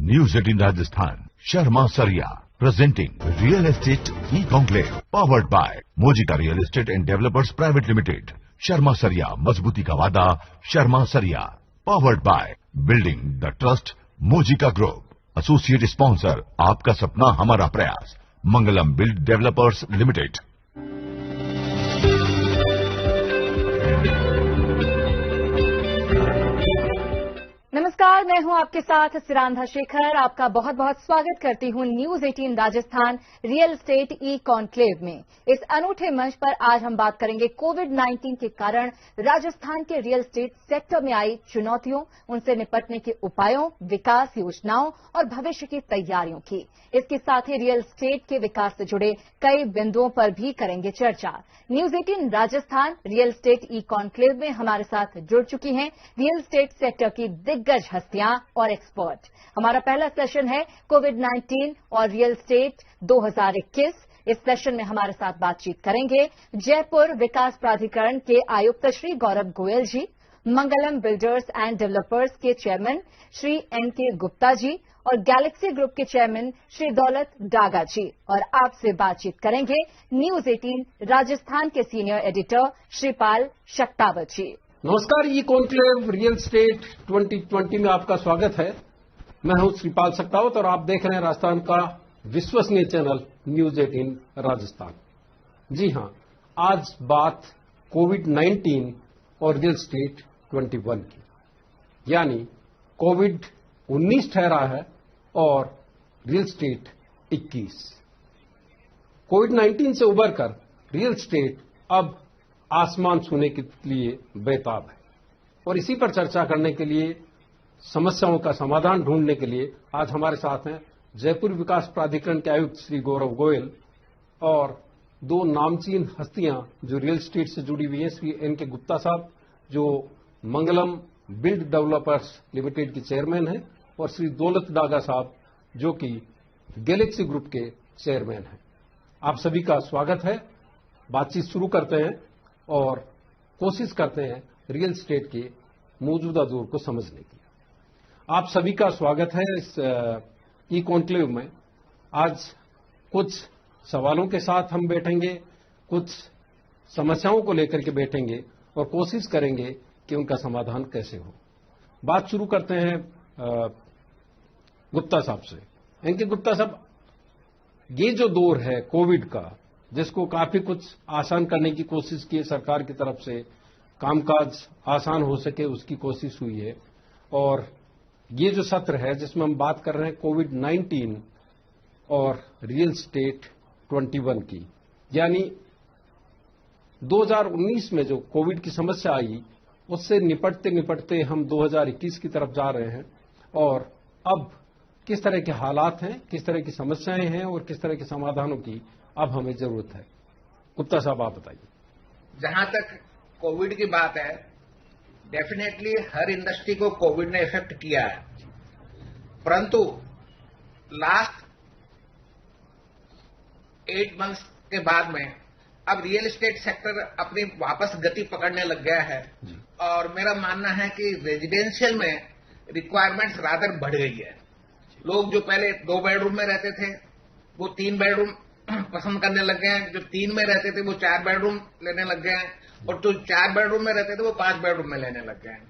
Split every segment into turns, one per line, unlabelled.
News 18 Rajasthan, Sharma Saria, presenting Real Estate E-Conclave, powered by Mojika Real Estate and Developers Private Limited. Sharma Saria, मजबूती का वादा, Sharma Saria, powered by Building the Trust, Mojika Group. Associate sponsor, आपका सपना हमारा प्रयास, मंगलम build developers limited.
नमस्कार, मैं हूं आपके साथ सिरांधा शेखर. आपका बहुत बहुत स्वागत करती हूं news 18 Rajasthan real estate e conclave में. इस अनूठे मंच पर आज हम बात करेंगे कोविड-19 के कारण राजस्थान के रियल एस्टेट सेक्टर में आई चुनौतियों, उनसे निपटने के उपायों, विकास योजनाओं और भविष्य की तैयारियों की. इसके साथ ही रियल एस्टेट के विकास से जुड़े कई बिंदुओं पर भी करेंगे चर्चा. News 18 Rajasthan real estate e conclave में हमारे साथ जुड़ चुकी हैं रियल एस्टेट सेक्टर की दिग्गज हस्तियां और एक्सपर्ट. हमारा पहला सेशन है कोविड-19 और रियल एस्टेट 2021. इस सेशन में हमारे साथ बातचीत करेंगे जयपुर विकास प्राधिकरण के आयुक्त श्री गौरव गोयल जी, मंगलम बिल्डर्स एंड डेवलपर्स के चेयरमैन श्री एन.के. गुप्ता जी और गैलेक्सी ग्रुप के चेयरमैन श्री दौलत डागा जी. और आपसे बातचीत करेंगे न्यूज 18 राजस्थान के सीनियर एडिटर श्रीपाल शक्तावत जी.
नमस्कार, ई कॉन्क्लेव रियल एस्टेट 2020 में आपका स्वागत है. मैं हूं श्रीपाल शक्तावत और आप देख रहे हैं राजस्थान का विश्वसनीय चैनल न्यूज 18 राजस्थान. जी हां, आज बात कोविड-19 और रियल एस्टेट 21 की, यानी कोविड-19 ठहरा है और रियल एस्टेट 21. कोविड-19 से उबरकर रियल एस्टेट अब आसमान छूने के लिए बेताब है. और इसी पर चर्चा करने के लिए, समस्याओं का समाधान ढूंढने के लिए आज हमारे साथ हैं जयपुर विकास प्राधिकरण के आयुक्त श्री गौरव गोयल और दो नामचीन हस्तियां जो रियल एस्टेट से जुड़ी हुई हैं, श्री एन.के. गुप्ता साहब जो मंगलम बिल्ड डेवलपर्स लिमिटेड के चेयरमैन हैं और श्री दौलत डागा साहब जो कि गैलेक्सी ग्रुप के चेयरमैन हैं. आप सभी का स्वागत है. बातचीत शुरू करते हैं और कोशिश करते हैं रियल एस्टेट के मौजूदा दौर को समझने की. आप सभी का स्वागत है इस ई कॉन्क्लेव में. आज कुछ सवालों के साथ हम बैठेंगे, कुछ समस्याओं को लेकर के बैठेंगे और कोशिश करेंगे कि उनका समाधान कैसे हो. बात शुरू करते हैं गुप्ता साहब से. एन.के. गुप्ता साहब, ये जो दौर है कोविड का, जिसको काफी कुछ आसान करने की कोशिश की है सरकार की तरफ से, कामकाज आसान हो सके उसकी कोशिश हुई है, और ये जो सत्र है जिसमें हम बात कर रहे हैं कोविड-19 और रियल एस्टेट 21 की, यानी 2019 में जो कोविड की समस्या आई उससे निपटते निपटते हम 2021 की तरफ जा रहे हैं. और अब किस तरह के हालात हैं, किस तरह की समस्याएं हैं और किस तरह के समाधानों की अब हमें जरूरत है. गुप्ता साहब, आप बताइए.
जहां तक कोविड की बात है, डेफिनेटली हर इंडस्ट्री को कोविड ने इफेक्ट किया है, परंतु लास्ट 8 मंथ्स के बाद में अब रियल एस्टेट सेक्टर अपनी वापस गति पकड़ने लग गया है. और मेरा मानना है कि रेजिडेंशियल में रिक्वायरमेंट्स रादर बढ़ गई है. लोग जो पहले 2 बेडरूम में रहते थे वो 3 बेडरूम पसंद करने लग गए हैं, जो 3 में रहते थे वो 4 बेडरूम लेने लग गए हैं, और जो 4 बेडरूम में रहते थे वो 5 बेडरूम में लेने लग गए हैं.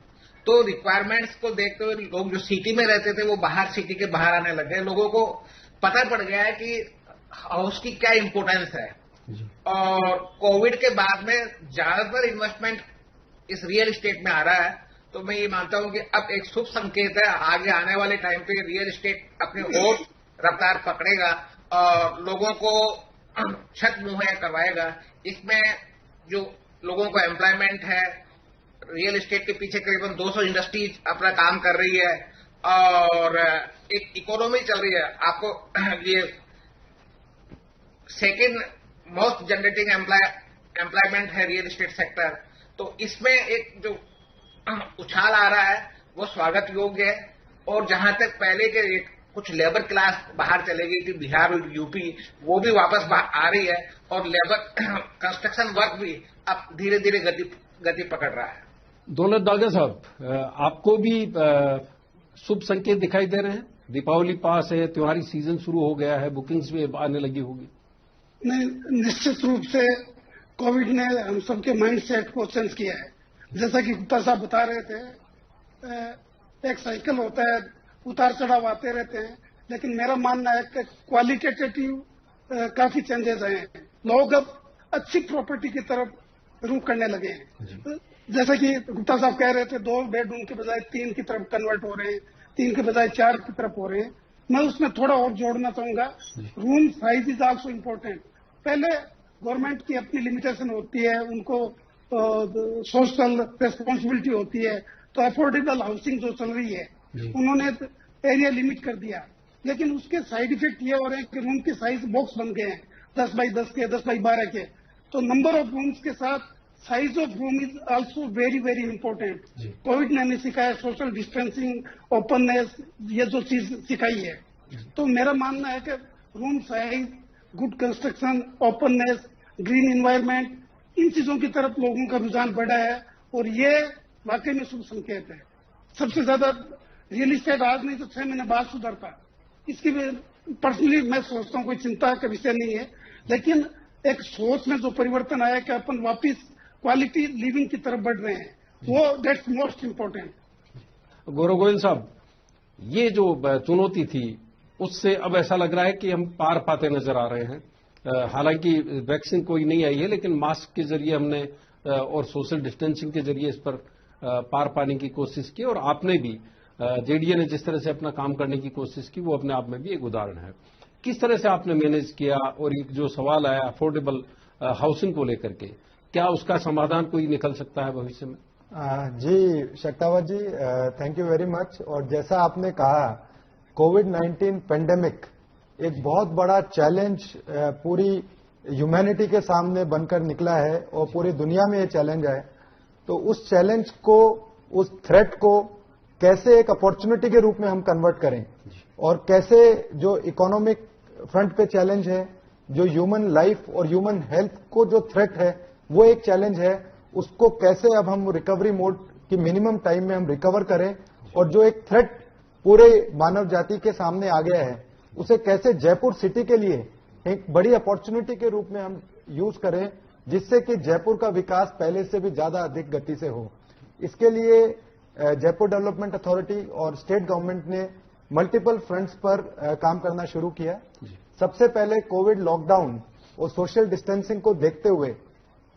तो रिक्वायरमेंट्स को देखते हुए लोग जो सिटी में रहते थे वो बाहर, सिटी के बाहर आने लग गए. लोगों को पता पड़ गया है कि हाउस की क्या इंपोर्टेंस है. और कोविड के बाद में ज्यादातर इन्वेस्टमेंट इस रियल एस्टेट में आ रहा है. तो मैं ये मानता हूं कि अब एक शुभ संकेत है. आगे आने वाले टाइम पे रियल एस्टेट अपनी और रफ्तार पकड़ेगा और लोगों को छत मुहैया करवाएगा. इसमें जो लोगों को एम्प्लॉयमेंट है, रियल एस्टेट के पीछे करीबन 200 इंडस्ट्रीज अपना काम कर रही है और एक इकोनॉमी चल रही है. आपको ये सेकेंड मोस्ट जनरेटिंग एम्प्लॉयमेंट है रियल एस्टेट सेक्टर. तो इसमें एक जो उछाल आ रहा है वो स्वागत योग्य है. और जहां तक पहले के कुछ लेबर क्लास बाहर चले गई थी, बिहार और यूपी, वो भी वापस आ रही है और लेबर कंस्ट्रक्शन वर्क भी अब धीरे धीरे गति पकड़ रहा है.
दौलत डागा साहब, आपको भी शुभ संकेत दिखाई दे रहे हैं? दीपावली पास है, त्योहारी सीजन शुरू हो गया है, बुकिंग्स भी आने लगी होगी।
नहीं, निश्चित रूप से कोविड ने हम सबके माइंड सेट को चेंज किया है। जैसा कि गुप्ता साहब बता रहे थे, एक साइकिल होता है, उतार चढ़ाव आते रहते हैं, लेकिन मेरा मानना है कि क्वालिटेटिव काफी चेंजेस आए हैं। लोग अब अच्छी प्रॉपर्टी की तरफ रुख करने लगे हैं। जैसा कि गुप्ता साहब कह रहे थे, 2 बेडरूम के बजाय 3 की तरफ कन्वर्ट हो रहे हैं, 3 के बजाय 4 की तरफ हो रहे हैं। मैं उसमें थोड़ा और जोड़ना चाहूंगा, room size is also important. पहले गवर्नमेंट की अपनी लिमिटेशन होती है, उनको सोशल रेस्पॉन्सिबिलिटी होती है, तो अफोर्डेबल हाउसिंग जो चल रही है उन्होंने एरिया लिमिट कर दिया, लेकिन उसके साइड इफेक्ट ये हो रहे हैं कि रूम के साइज बॉक्स बन गए हैं 10 बाई 10 के, 10 बाई 12 के। तो नंबर ऑफ रूम्स के साथ size of room is also very very important. Covid ने हमें सिखाया सोशल डिस्टेंसिंग, ओपननेस, ये जो चीज सिखाई है। तो मेरा मानना है कि room size, good construction, openness, green environment, इन चीजों की तरफ लोगों का रुझान बढ़ा है और ये वाकई में शुभ संकेत है। सबसे ज्यादा रियल एस्टेट आज नहीं तो 6 महीने बाद सुधरता, इसकी पर्सनली मैं सोचता हूँ कोई चिंता का विषय नहीं है, लेकिन एक सोच में जो परिवर्तन आया कि अपन वापिस क्वालिटी लिविंग की तरफ बढ़ रहे हैं, वो that's most important.
Gaurav Goyal साहब, ये जो चुनौती थी उससे अब ऐसा लग रहा है कि हम पार पाते नजर आ रहे हैं। हालांकि वैक्सीन कोई नहीं आई है, लेकिन मास्क के जरिए हमने और सोशल डिस्टेंसिंग के जरिए इस पर पार पाने की कोशिश की, और आपने भी, जेडीए ने जिस तरह से अपना काम करने की कोशिश की वो अपने आप में भी एक उदाहरण है। किस तरह से आपने मैनेज किया, और एक जो सवाल आया अफोर्डेबल हाउसिंग को लेकर के, क्या उसका समाधान कोई निकल सकता है भविष्य में?
जी शक्तावत जी, थैंक यू वेरी मच। और जैसा आपने कहा, कोविड-19 पेंडेमिक एक बहुत बड़ा चैलेंज पूरी ह्यूमैनिटी के सामने बनकर निकला है और पूरी दुनिया में ये चैलेंज है। तो उस चैलेंज को, उस थ्रेट को कैसे एक अपॉर्चुनिटी के रूप में हम कन्वर्ट करें, और कैसे जो इकोनॉमिक फ्रंट पे चैलेंज है, जो ह्यूमन लाइफ और ह्यूमन हेल्थ को जो थ्रेट है वो एक चैलेंज है, उसको कैसे अब हम रिकवरी मोड की मिनिमम टाइम में हम रिकवर करें, और जो एक थ्रेट पूरे मानव जाति के सामने आ गया है उसे कैसे जयपुर सिटी के लिए एक बड़ी अपॉर्चुनिटी के रूप में हम यूज करें, जिससे कि जयपुर का विकास पहले से भी ज्यादा अधिक गति से हो। इसके लिए जयपुर डेवलपमेंट अथॉरिटी और स्टेट गवर्नमेंट ने मल्टीपल फ्रंट्स पर काम करना शुरू किया। सबसे पहले कोविड लॉकडाउन और सोशल डिस्टेंसिंग को देखते हुए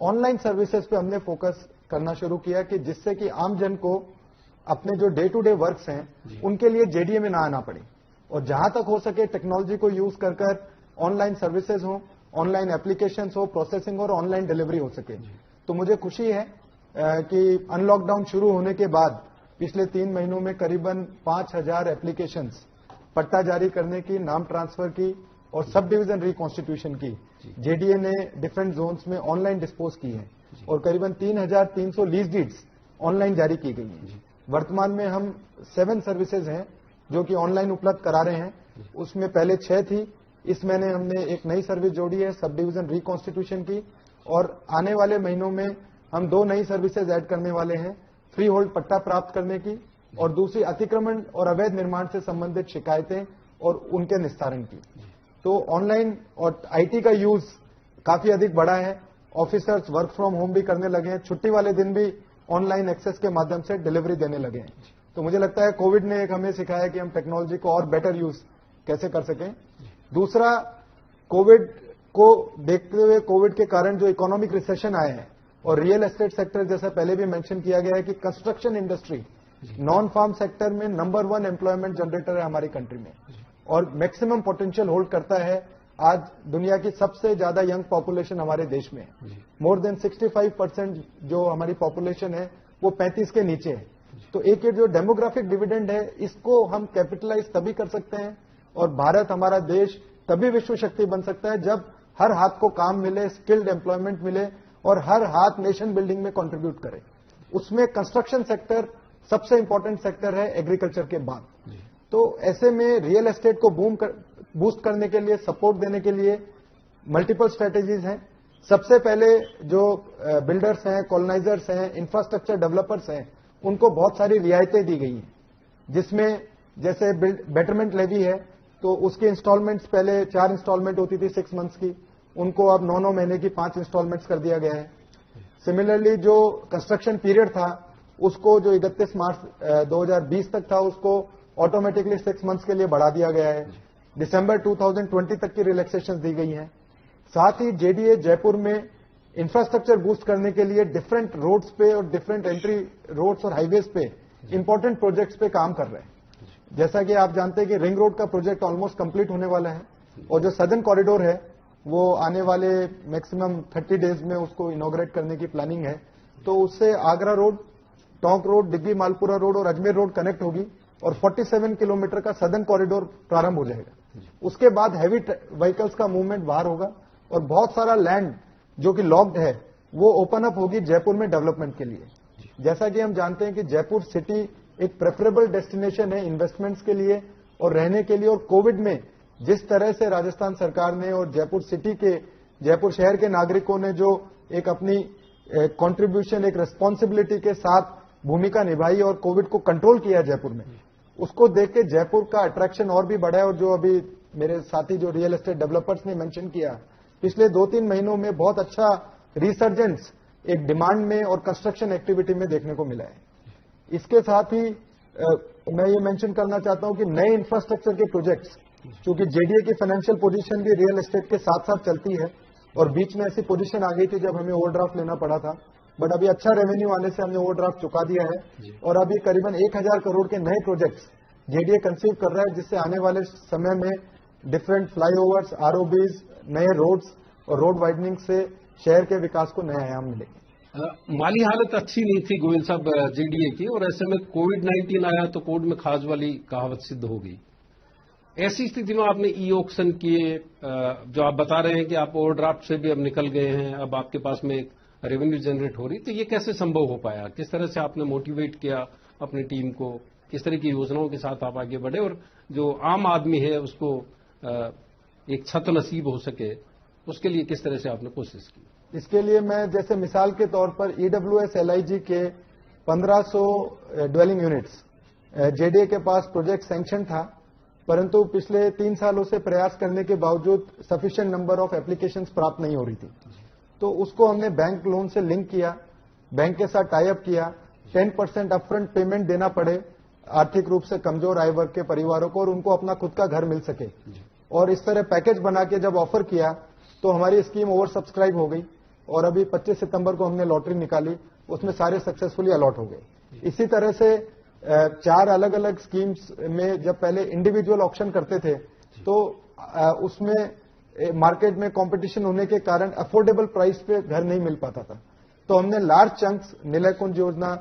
ऑनलाइन सर्विसेज पे हमने फोकस करना शुरू किया, कि जिससे कि आम जन को अपने जो डे टू डे वर्क्स हैं उनके लिए जेडीए में ना आना पड़े, और जहां तक हो सके टेक्नोलॉजी को यूज कर ऑनलाइन सर्विसेज हो, ऑनलाइन एप्लीकेशंस हो, प्रोसेसिंग और ऑनलाइन डिलीवरी हो सके। तो मुझे खुशी है कि अनलॉकडाउन शुरू होने के बाद पिछले 3 महीनों में करीबन 5000 एप्लीकेशंस पट्टा जारी करने की, नाम ट्रांसफर की और सब डिवीजन रिकॉन्स्टिट्यूशन की जेडीए ने डिफरेंट जोन्स में ऑनलाइन डिस्पोज की है, और करीबन 3300 लीज डीड्स ऑनलाइन जारी की गई हैं। वर्तमान में हम 7 सर्विसेज हैं जो कि ऑनलाइन उपलब्ध करा रहे हैं। उसमें पहले 6 थी, इस महीने हमने एक नई सर्विस जोड़ी है सब डिवीजन रिकॉन्स्टिट्यूशन की, और आने वाले महीनों में हम 2 नई सर्विसेज ऐड करने वाले हैं, फ्री होल्ड पट्टा प्राप्त करने की, और दूसरी अतिक्रमण और अवैध निर्माण से संबंधित शिकायतें और उनके निस्तारण की। तो ऑनलाइन और आईटी का यूज काफी अधिक बढ़ा है। ऑफिसर्स वर्क फ्रॉम होम भी करने लगे हैं, छुट्टी वाले दिन भी ऑनलाइन एक्सेस के माध्यम से डिलीवरी देने लगे हैं। तो मुझे लगता है कोविड ने एक हमें सिखाया कि हम टेक्नोलॉजी को और बेटर यूज कैसे कर सकें। दूसरा, कोविड को देखते हुए, कोविड के कारण जो इकोनॉमिक रिसेशन आए हैं, और रियल एस्टेट सेक्टर जैसा पहले भी मेंशन किया गया है कि construction industry non farm sector में नंबर 1 एम्प्लॉयमेंट जनरेटर है हमारी कंट्री में, और मैक्सिमम पोटेंशियल होल्ड करता है। आज दुनिया की सबसे ज्यादा यंग पॉपुलेशन हमारे देश में है, मोर देन 65% जो हमारी पॉपुलेशन है वो 35 के नीचे है। तो एक ये जो डेमोग्राफिक डिविडेंड है, इसको हम कैपिटलाइज तभी कर सकते हैं, और भारत हमारा देश तभी विश्व शक्ति बन सकता है जब हर हाथ को काम मिले, स्किल्ड एम्प्लॉयमेंट मिले, और हर हाथ नेशन बिल्डिंग में कंट्रीब्यूट करे। उसमें कंस्ट्रक्शन सेक्टर सबसे इंपॉर्टेंट सेक्टर है एग्रीकल्चर के बाद। तो ऐसे में रियल एस्टेट को बूस्ट करने के लिए, सपोर्ट देने के लिए मल्टीपल स्ट्रेटेजीज हैं। सबसे पहले जो बिल्डर्स हैं, कॉलोनाइजर्स हैं, इंफ्रास्ट्रक्चर डेवलपर्स हैं, उनको बहुत सारी रियायतें दी गई हैं, जिसमें जैसे बेटरमेंट लेवी है तो उसके इंस्टॉलमेंट्स पहले 4 इंस्टॉलमेंट होती थी 6 मंथ्स की, उनको अब 9 महीने की 5 इंस्टॉलमेंट्स कर दिया गया है। सिमिलरली जो कंस्ट्रक्शन पीरियड था उसको जो 31 मार्च 2020 तक था उसको ऑटोमेटिकली 6 मंथ्स के लिए बढ़ा दिया गया है। दिसंबर 2020 तक की रिलैक्सेशन दी गई हैं। साथ ही जेडीए जयपुर में इंफ्रास्ट्रक्चर बूस्ट करने के लिए डिफरेंट रोड्स पे और डिफरेंट एंट्री रोड्स और हाईवेज पे इंपॉर्टेंट प्रोजेक्ट्स पे काम कर रहे हैं। जैसा कि आप जानते हैं कि रिंग रोड का प्रोजेक्ट ऑलमोस्ट कंप्लीट होने वाला है और जो सदर्न कॉरिडोर है वो आने वाले मैक्सिमम 30 डेज में उसको इनॉग्रेट करने की प्लानिंग है। तो उससे आगरा रोड, टोंक रोड, डिग्गी मालपुरा रोड और अजमेर रोड कनेक्ट होगी और 47 किलोमीटर का सदर्न कॉरिडोर प्रारंभ हो जाएगा। उसके बाद हैवी व्हीकल्स का मूवमेंट बाहर होगा और बहुत सारा लैंड जो कि लॉक्ड है वो ओपन अप होगी जयपुर में डेवलपमेंट के लिए। जैसा कि हम जानते हैं कि जयपुर सिटी एक प्रेफरेबल डेस्टिनेशन है इन्वेस्टमेंट्स के लिए और रहने के लिए, और कोविड में जिस तरह से राजस्थान सरकार ने और जयपुर सिटी के, जयपुर शहर के नागरिकों ने जो एक अपनी कंट्रीब्यूशन, एक रिस्पॉन्सिबिलिटी के साथ भूमिका निभाई और कोविड को कंट्रोल किया जयपुर में, उसको देख के जयपुर का अट्रैक्शन और भी बढ़ा है। और जो अभी मेरे साथी जो रियल एस्टेट डेवलपर्स ने मेंशन किया, पिछले 2-3 महीनों में बहुत अच्छा रिसर्जेंस एक डिमांड में और कंस्ट्रक्शन एक्टिविटी में देखने को मिला है। इसके साथ ही मैं ये मेंशन करना चाहता हूं कि नए इंफ्रास्ट्रक्चर के प्रोजेक्ट्स, क्योंकि जेडीए की फाइनेंशियल पोजीशन भी रियल एस्टेट के साथ साथ चलती है और बीच में ऐसी पोजीशन आ गई थी जब हमें ओवरड्राफ्ट लेना पड़ा था, बट अभी अच्छा रेवेन्यू आने से हमने ओवरड्राफ्ट चुका दिया है और अभी करीबन 1000 करोड़ के नए प्रोजेक्ट्स जेडीए कंसीव कर रहा है, जिससे आने वाले समय में डिफरेंट फ्लाईओवर्स, आरओबीज, नए रोड्स और रोड वाइडनिंग से शहर के विकास को नए आयाम मिलेंगे।
माली हालत अच्छी नहीं थी गोयल साहब जेडीए की, और ऐसे में कोविड-19 आया तो कोविड में खाज वाली कहावत सिद्ध हो गई। ऐसी स्थिति में आपने ई ऑक्शन किए, जो आप बता रहे हैं कि आप ओवरड्राफ्ट से भी अब निकल गए हैं, अब आपके पास में एक रेवेन्यू जनरेट हो रही, तो ये कैसे संभव हो पाया? किस तरह से आपने मोटिवेट किया अपनी टीम को, किस तरह की योजनाओं के साथ आप आगे बढ़े और जो आम आदमी है उसको एक छत नसीब हो सके, उसके लिए किस तरह से आपने कोशिश की?
इसके लिए मैं जैसे मिसाल के तौर पर ईडब्ल्यूएस एलआईजी के 1500 ड्वेलिंग यूनिट्स जेडीए के पास प्रोजेक्ट सैंक्शन था, परंतु पिछले 3 सालों से प्रयास करने के बावजूद सफिशिएंट नंबर ऑफ एप्लीकेशंस प्राप्त नहीं हो रही थी। तो उसको हमने बैंक लोन से लिंक किया, बैंक के साथ टाई अप किया, 10% अपफ्रंट पेमेंट देना पड़े आर्थिक रूप से कमजोर आय वर्ग के परिवारों को और उनको अपना खुद का घर मिल सके। और इस तरह पैकेज बना के जब ऑफर किया तो हमारी स्कीम ओवर सब्सक्राइब हो गई और अभी 25 सितंबर को हमने लॉटरी निकाली, उसमें सारे सक्सेसफुली अलॉट हो गए। इसी तरह से 4 अलग अलग स्कीम्स में जब पहले इंडिविजुअल ऑक्शन करते थे तो उसमें मार्केट में कंपटीशन होने के कारण अफोर्डेबल प्राइस पे घर नहीं मिल पाता था। तो हमने लार्ज चंक्स निलय कुंज योजना,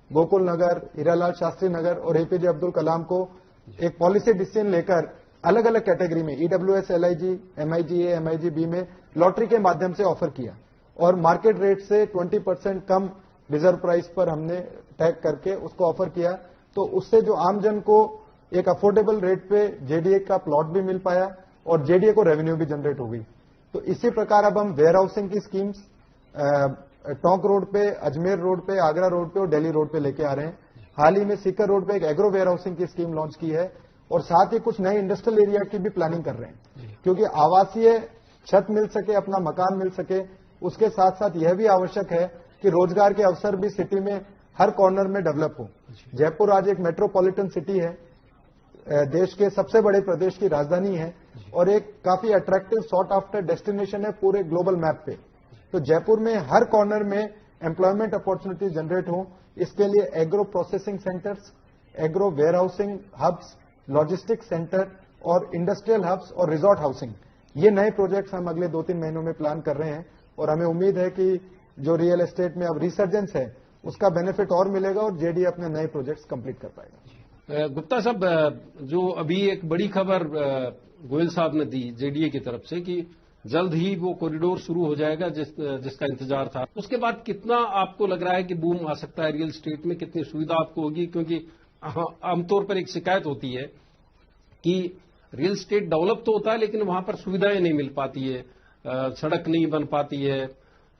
गोकुल नगर, हीरालाल शास्त्री नगर और एपीजे अब्दुल कलाम को एक पॉलिसी डिसीजन लेकर अलग अलग कैटेगरी में ईडब्ल्यूएस, एलआईजी, एमआईजीए, एमआईजीबी में लॉटरी के माध्यम से ऑफर किया और मार्केट रेट से 20% कम रिजर्व प्राइस पर हमने टैग करके उसको ऑफर किया। तो उससे जो आमजन को एक अफोर्डेबल रेट पे जेडीए का प्लॉट भी मिल पाया और जेडीए को रेवेन्यू भी जनरेट हो गई। तो इसी प्रकार अब हम वेयर हाउसिंग की स्कीम्स टोंक रोड पे, अजमेर रोड पे, आगरा रोड पे और दिल्ली रोड पे लेके आ रहे हैं। हाल ही में सीकर रोड पे एक एग्रो वेयर हाउसिंग की स्कीम लॉन्च की है और साथ ही कुछ नए इंडस्ट्रियल एरिया की भी प्लानिंग कर रहे हैं, क्योंकि आवासीय छत मिल सके, अपना मकान मिल सके, उसके साथ साथ यह भी आवश्यक है कि रोजगार के अवसर भी सिटी में हर कॉर्नर में डेवलप हो। जयपुर आज एक मेट्रोपॉलिटन सिटी है, देश के सबसे बड़े प्रदेश की राजधानी है और एक काफी अट्रैक्टिव सॉट आफ्टर डेस्टिनेशन है पूरे ग्लोबल मैप पे। तो जयपुर में हर कॉर्नर में एम्प्लॉयमेंट अपॉर्चुनिटी जनरेट हो, इसके लिए agro processing centres, agro warehousing hubs, logistic centre और इंडस्ट्रियल हब्स और रिजॉर्ट हाउसिंग, ये नए प्रोजेक्ट्स हम अगले 2-3 महीनों में प्लान कर रहे हैं और हमें उम्मीद है कि जो रियल एस्टेट में अब रिसर्जेंस है उसका बेनिफिट और मिलेगा और जेडीए अपने नए प्रोजेक्ट्स कंप्लीट कर पाएगा।
गुप्ता साहब, जो अभी एक बड़ी खबर गोयल साहब ने दी जेडीए की तरफ से कि जल्द ही वो कॉरिडोर शुरू हो जाएगा जिसका इंतजार था, उसके बाद कितना आपको लग रहा है कि बूम आ सकता है रियल एस्टेट में, कितनी सुविधा आपको होगी? क्योंकि आमतौर पर एक शिकायत होती है कि रियल एस्टेट डेवलप तो होता है लेकिन वहां पर सुविधाएं नहीं मिल पाती है, सड़क नहीं बन पाती है,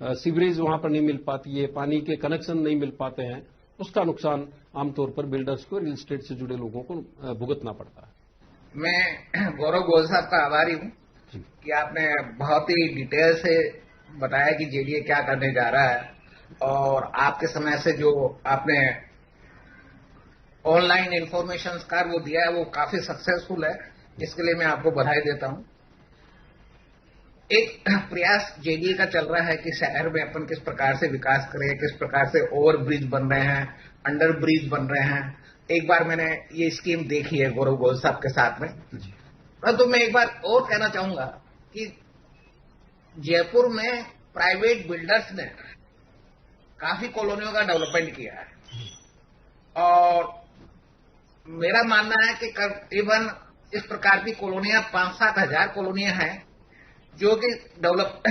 सीवरेज वहां पर नहीं मिल पाती है, पानी के कनेक्शन नहीं मिल पाते हैं, उसका नुकसान आमतौर पर बिल्डर्स को, रियल एस्टेट से जुड़े लोगों को भुगतना पड़ता है।
मैं गौरव गोयल साहब का आभारी हूं कि आपने बहुत ही डिटेल से बताया कि जेडीए क्या करने जा रहा है और आपके समय से जो आपने ऑनलाइन इंफॉर्मेशन कार वो दिया है वो काफी सक्सेसफुल है। इसके लिए मैं आपको बधाई देता हूं। एक प्रयास जेडीए का चल रहा है कि शहर में अपन किस प्रकार से विकास करें, किस प्रकार से ओवर ब्रिज बन रहे हैं, अंडर ब्रिज बन रहे हैं। एक बार मैंने ये स्कीम देखी है गौरव गोयल साहब के साथ में। परंतु मैं एक बार और कहना चाहूंगा कि जयपुर में प्राइवेट बिल्डर्स ने काफी कॉलोनियों का डेवलपमेंट किया है और मेरा मानना है कि करीबन इस प्रकार की कॉलोनियां 5-7 हजार कॉलोनियां हैं जो कि डेवलप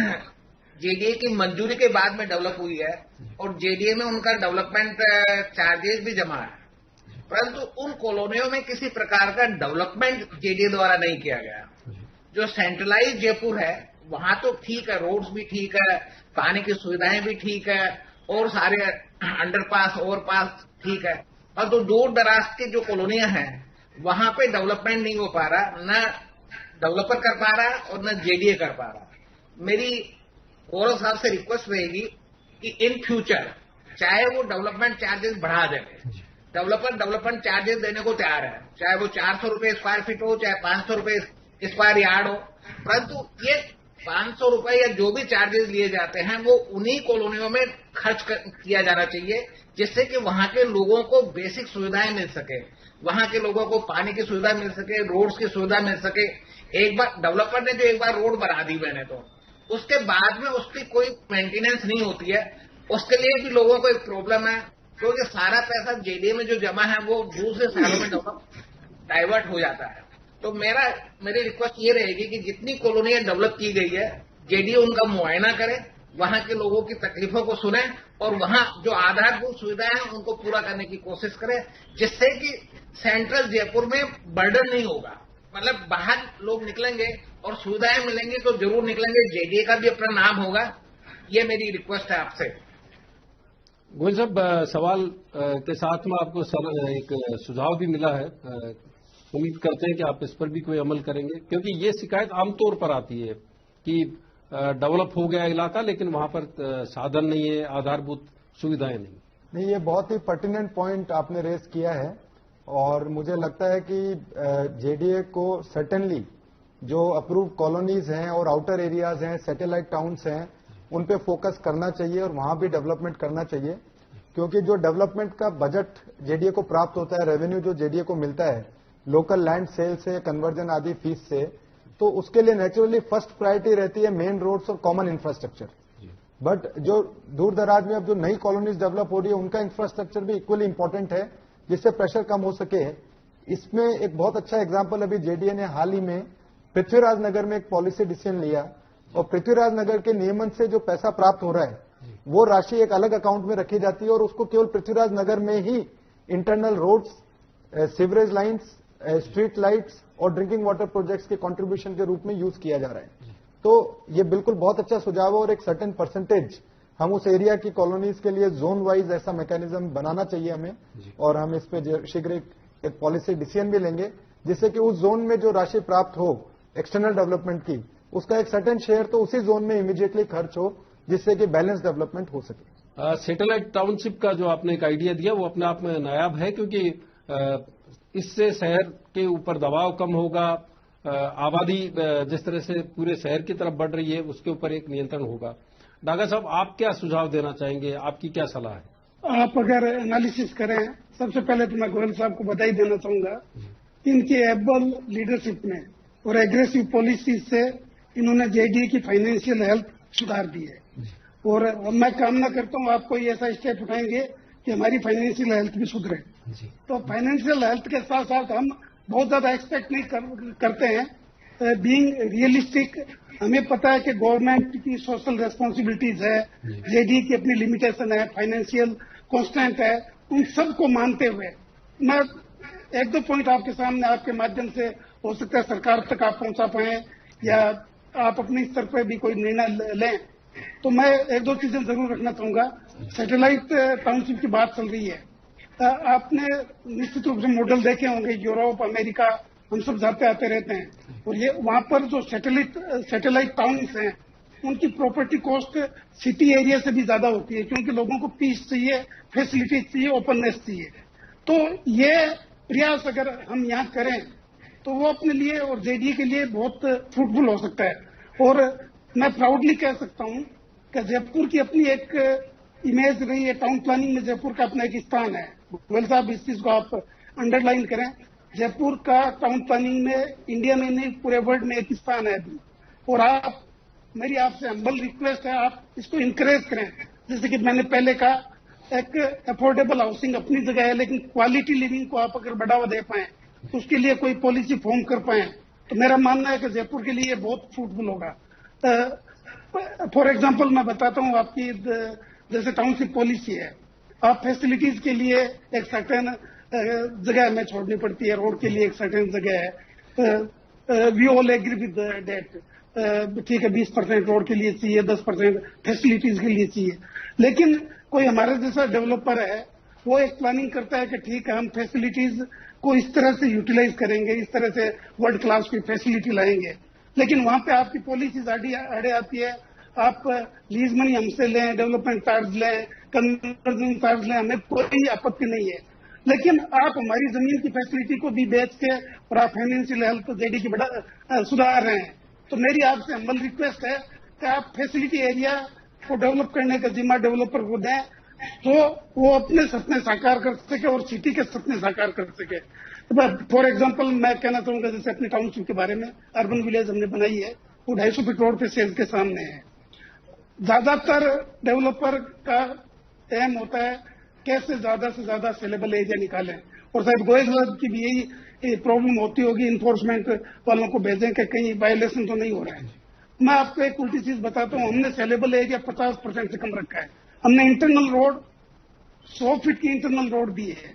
जेडीए की मंजूरी के बाद में डेवलप हुई है और जेडीए में उनका डेवलपमेंट चार्जेस भी जमा है। परंतु उन कॉलोनियों में किसी प्रकार का डेवलपमेंट जेडीए द्वारा नहीं किया गया। जो सेंट्रलाइज जयपुर है वहां तो ठीक है, रोड्स भी ठीक है, पानी की सुविधाएं भी ठीक है और सारे अंडरपास ओवरपास ठीक है, और तो दूर दराज की जो कॉलोनियां हैं वहां पे डेवलपमेंट नहीं हो पा रहा, न डेवलपर कर पा रहा और न जेडीए कर पा रहा। मेरी गौरव साहब से रिक्वेस्ट रहेगी कि इन फ्यूचर चाहे वो डेवलपमेंट चार्जेस बढ़ा देंगे, डेवलपर डेवलपमेंट चार्जेस देने को तैयार है, चाहे वो 400 रुपए स्क्वायर फीट हो, चाहे 500 रुपए स्क्वायर यार्ड हो, परंतु ये 500 रुपए या जो भी चार्जेस लिए जाते हैं वो उन्हीं कॉलोनियों में खर्च किया जाना चाहिए जिससे कि वहां के लोगों को बेसिक सुविधाएं मिल सके, वहां के लोगों को पानी की सुविधा मिल सके, रोड्स की सुविधा मिल सके। एक बार डेवलपर ने जो एक बार रोड बना दी मैंने तो उसके बाद में उसकी कोई मेंटेनेंस नहीं होती है, उसके लिए भी लोगों को एक प्रॉब्लम है क्योंकि सारा पैसा जेडीए में जो जमा है वो दूसरे सालों में डाइवर्ट हो जाता है। तो मेरी रिक्वेस्ट ये रहेगी कि जितनी कॉलोनियां डेवलप की गई है जेडीए उनका मुआयना करे, वहां के लोगों की तकलीफों को सुने और वहां जो आधारभूत सुविधाएं हैं उनको पूरा करने की कोशिश करे जिससे कि सेंट्रल जयपुर में बर्डन नहीं होगा। मतलब बाहर लोग निकलेंगे और सुविधाएं मिलेंगी तो जरूर निकलेंगे, जेडीए का भी अपना नाम होगा। ये मेरी रिक्वेस्ट है आपसे।
गोयल साहब, सवाल के साथ में आपको एक सुझाव भी मिला है, उम्मीद करते हैं कि आप इस पर भी कोई अमल करेंगे क्योंकि ये शिकायत आमतौर पर आती है कि डेवलप हो गया इलाका लेकिन वहां पर साधन नहीं है, आधारभूत सुविधाएं नहीं।
ये बहुत ही पर्टिनेंट पॉइंट आपने रेस किया है और मुझे लगता है कि जेडीए को सर्टेनली जो अप्रूव्ड कॉलोनीज हैं और आउटर एरियाज हैं, सैटेलाइट टाउन्स हैं, उन पे फोकस करना चाहिए और वहां भी डेवलपमेंट करना चाहिए क्योंकि जो डेवलपमेंट का बजट जेडीए को प्राप्त होता है, रेवेन्यू जो जेडीए को मिलता है लोकल लैंड सेल से, कन्वर्जन आदि फीस से, तो उसके लिए नेचुरली फर्स्ट प्रायोरिटी रहती है मेन रोड्स और कॉमन इंफ्रास्ट्रक्चर। बट जो दूर दराज में अब जो नई कॉलोनीज डेवलप हो रही है उनका इंफ्रास्ट्रक्चर भी इक्वली इंपॉर्टेंट है जिससे प्रेशर कम हो सके। इसमें एक बहुत अच्छा एग्जाम्पल अभी जेडीए ने हाल ही में पृथ्वीराज नगर में एक पॉलिसी डिसीजन लिया और पृथ्वीराज नगर के नियमन से जो पैसा प्राप्त हो रहा है वो राशि एक अलग अकाउंट में रखी जाती है और उसको केवल पृथ्वीराज नगर में ही internal roads, sewerage lines, street lights और ड्रिंकिंग वाटर प्रोजेक्ट्स के कंट्रीब्यूशन के रूप में यूज किया जा रहा है। तो ये बिल्कुल बहुत अच्छा सुझाव है और एक सर्टेन परसेंटेज हम उस एरिया की कॉलोनीज के लिए जोन वाइज ऐसा मैकेनिज्म बनाना चाहिए हमें और हम इस पे शीघ्र एक पॉलिसी डिसीजन भी लेंगे जिससे कि उस जोन में जो राशि प्राप्त हो एक्सटर्नल डेवलपमेंट की उसका एक सर्टेन शेयर तो उसी जोन में इमीडिएटली खर्च हो जिससे कि बैलेंस डेवलपमेंट हो सके।
सैटेलाइट टाउनशिप का जो आपने एक आइडिया दिया वो अपने आप में नायाब है क्योंकि इससे शहर के ऊपर दबाव कम होगा, आबादी जिस तरह से पूरे शहर की तरफ बढ़ रही है उसके ऊपर एक नियंत्रण होगा। डागा साहब, आप क्या सुझाव देना चाहेंगे, आपकी क्या सलाह है?
आप अगर एनालिसिस करें, सबसे पहले तो मैं गोयल साहब को बधाई देना चाहूंगा। इनकी एबल लीडरशिप में और एग्रेसिव पॉलिसी से इन्होंने जेडीए की फाइनेंशियल हेल्थ सुधार दी है और मैं कामना करता हूं आप कोई ऐसा स्टेप उठाएंगे कि हमारी फाइनेंशियल हेल्थ भी सुधरे। तो फाइनेंशियल हेल्थ के साथ साथ हम बहुत ज्यादा एक्सपेक्ट नहीं करते हैं। बीइंग रियलिस्टिक, हमें पता है कि गवर्नमेंट की सोशल रेस्पॉन्सिबिलिटीज है, जेडीए की अपनी लिमिटेशन है, फाइनेंशियल कॉन्स्टेंट है, उन सबको मानते हुए मैं एक दो पॉइंट आपके सामने आपके माध्यम से हो सकता है सरकार तक आप पहुंचा पाए या आप अपने स्तर पर भी कोई निर्णय लें। तो मैं एक दो चीजें जरूर रखना चाहूंगा। सैटेलाइट टाउनशिप की बात चल रही है, आपने निश्चित रूप से मॉडल देखे होंगे, यूरोप, अमेरिका, हम सब जाते आते रहते हैं। और ये वहां पर जो सैटेलाइट टाउन्स हैं, उनकी प्रॉपर्टी कॉस्ट सिटी एरिया से भी ज्यादा होती है, क्योंकि लोगों को पीस चाहिए, फैसिलिटीज चाहिए, ओपननेस चाहिए। तो ये प्रयास अगर हम यहाँ करें तो वो अपने लिए और जेडीए के लिए बहुत फ्रूटफुल हो सकता है। और मैं प्राउडली कह सकता हूँ कि जयपुर की अपनी एक इमेज रही है, टाउन प्लानिंग में जयपुर का अपना एक स्थान है। गोयल साहब, इस चीज को आप अंडरलाइन करें, जयपुर का टाउन प्लानिंग में इंडिया में नहीं पूरे वर्ल्ड में एक स्थान है अभी। और आप, मेरी आपसे हम्बल रिक्वेस्ट है, आप इसको इंकरेज करें। जैसे कि मैंने पहले कहा, एक अफोर्डेबल हाउसिंग अपनी जगह है, लेकिन क्वालिटी लिविंग को आप अगर बढ़ावा दे पाए, तो उसके लिए कोई पॉलिसी फॉर्म कर पाए, तो मेरा मानना है कि जयपुर के लिए बहुत फ्रूटफुल होगा। फॉर एग्जाम्पल मैं बताता हूँ आपकी, जैसे टाउनशिप पॉलिसी है, आप फैसिलिटीज के लिए एक सर्टेन जगह हमें छोड़नी पड़ती है, रोड के लिए एक सर्टेन जगह है। We all agree with that, ठीक है, 20% रोड के लिए चाहिए, 10% फैसिलिटीज के लिए चाहिए। लेकिन कोई हमारे जैसा डेवलपर है, वो एक प्लानिंग करता है कि ठीक है, हम फैसिलिटीज को इस तरह से यूटिलाइज करेंगे, इस तरह से वर्ल्ड क्लास की फैसिलिटी लाएंगे। लेकिन वहां पे आपकी पॉलिसीज अड़े आती है। आप लीज मनी हमसे लें, डेवलपमेंट चार्ज लें, कन्वर्जन चार्ज लें, हमें कोई आपत्ति नहीं है। लेकिन आप हमारी जमीन की फैसिलिटी को भी बेच के और आप फाइनेंशियल हेल्थ जेडी की सुधार रहे हैं। तो मेरी आपसे हम्बल रिक्वेस्ट है कि आप फैसिलिटी एरिया को डेवलप करने का जिम्मा डेवलपर को दें, तो वो अपने सपने साकार कर सके और सिटी के सपने साकार कर सके। फॉर एग्जाम्पल मैं कहना चाहूंगा, जैसे अपने टाउनशिप के बारे में, अर्बन विलेज हमने बनाई है, वो 250 फीट रोड पे सेल्स के सामने है। ज्यादातर डेवलपर का एम होता है कैसे ज्यादा से ज्यादा सेलेबल एरिया निकालें, और शायद गोयल साहब की भी यही प्रॉब्लम होती होगी, इन्फोर्समेंट वालों को भेजें कि कहीं वायलेशन तो नहीं हो रहा है। मैं आपको एक उल्टी चीज बताता हूँ, हमने सेलेबल एरिया 50% से कम रखा है। हमने इंटरनल रोड 100 फीट की इंटरनल रोड दी है,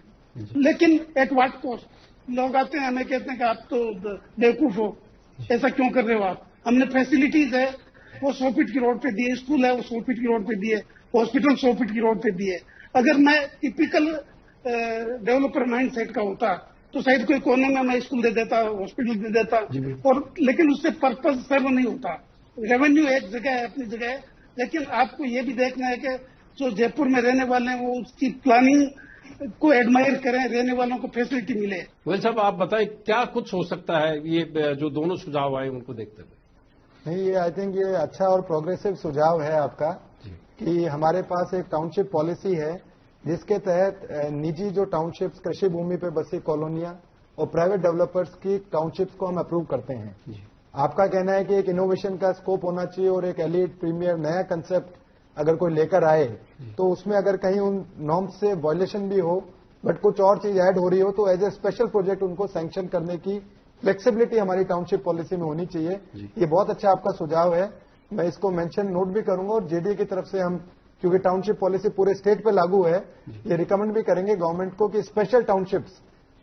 लेकिन एट व्हाट कॉस्ट? लोग आते हैं, हमें कहते हैं कि आप तो बेवकूफ हो, ऐसा क्यों कर रहे हो आप? हमने फैसिलिटीज है वो 100 फीट की रोड पे दिए, स्कूल है वो 100 फीट की रोड पे दिए, हॉस्पिटल 100 फीट की रोड पे दिए। अगर मैं टिपिकल डेवलपर माइंड सेट का होता तो शायद कोई कोने में मैं स्कूल दे देता, हॉस्पिटल दे देता, और लेकिन उससे पर्पज सर्व नहीं होता। रेवेन्यू एक जगह है, अपनी जगह है, लेकिन आपको ये भी देखना है कि जो जयपुर में रहने वाले हैं वो उसकी प्लानिंग को एडमायर करें, रहने वालों को फैसिलिटी मिले।
गोयल साहब, आप बताएं क्या कुछ हो सकता है ये जो दोनों सुझाव आए उनको देखते हुए?
नहीं, ये आई थिंक ये अच्छा और प्रोग्रेसिव सुझाव है आपका कि हमारे पास एक टाउनशिप पॉलिसी है जिसके तहत निजी जो टाउनशिप्स, कृषि भूमि पे बसी कॉलोनियां और प्राइवेट डेवलपर्स की टाउनशिप्स को हम अप्रूव करते हैं। आपका कहना है कि एक इनोवेशन का स्कोप होना चाहिए और एक एलिट प्रीमियर नया कंसेप्ट अगर कोई लेकर आए तो उसमें अगर कहीं उन नॉर्म्स से वायलेशन भी हो बट कुछ और चीज ऐड हो रही हो तो एज ए स्पेशल प्रोजेक्ट उनको सैंक्शन करने की फ्लेक्सिबिलिटी हमारी टाउनशिप पॉलिसी में होनी चाहिए। ये बहुत अच्छा आपका सुझाव है, मैं इसको मेंशन नोट भी करूंगा। और जेडीए की तरफ से हम, क्योंकि टाउनशिप पॉलिसी पूरे स्टेट पे लागू है, ये रिकमेंड भी करेंगे गवर्नमेंट को कि स्पेशल टाउनशिप्स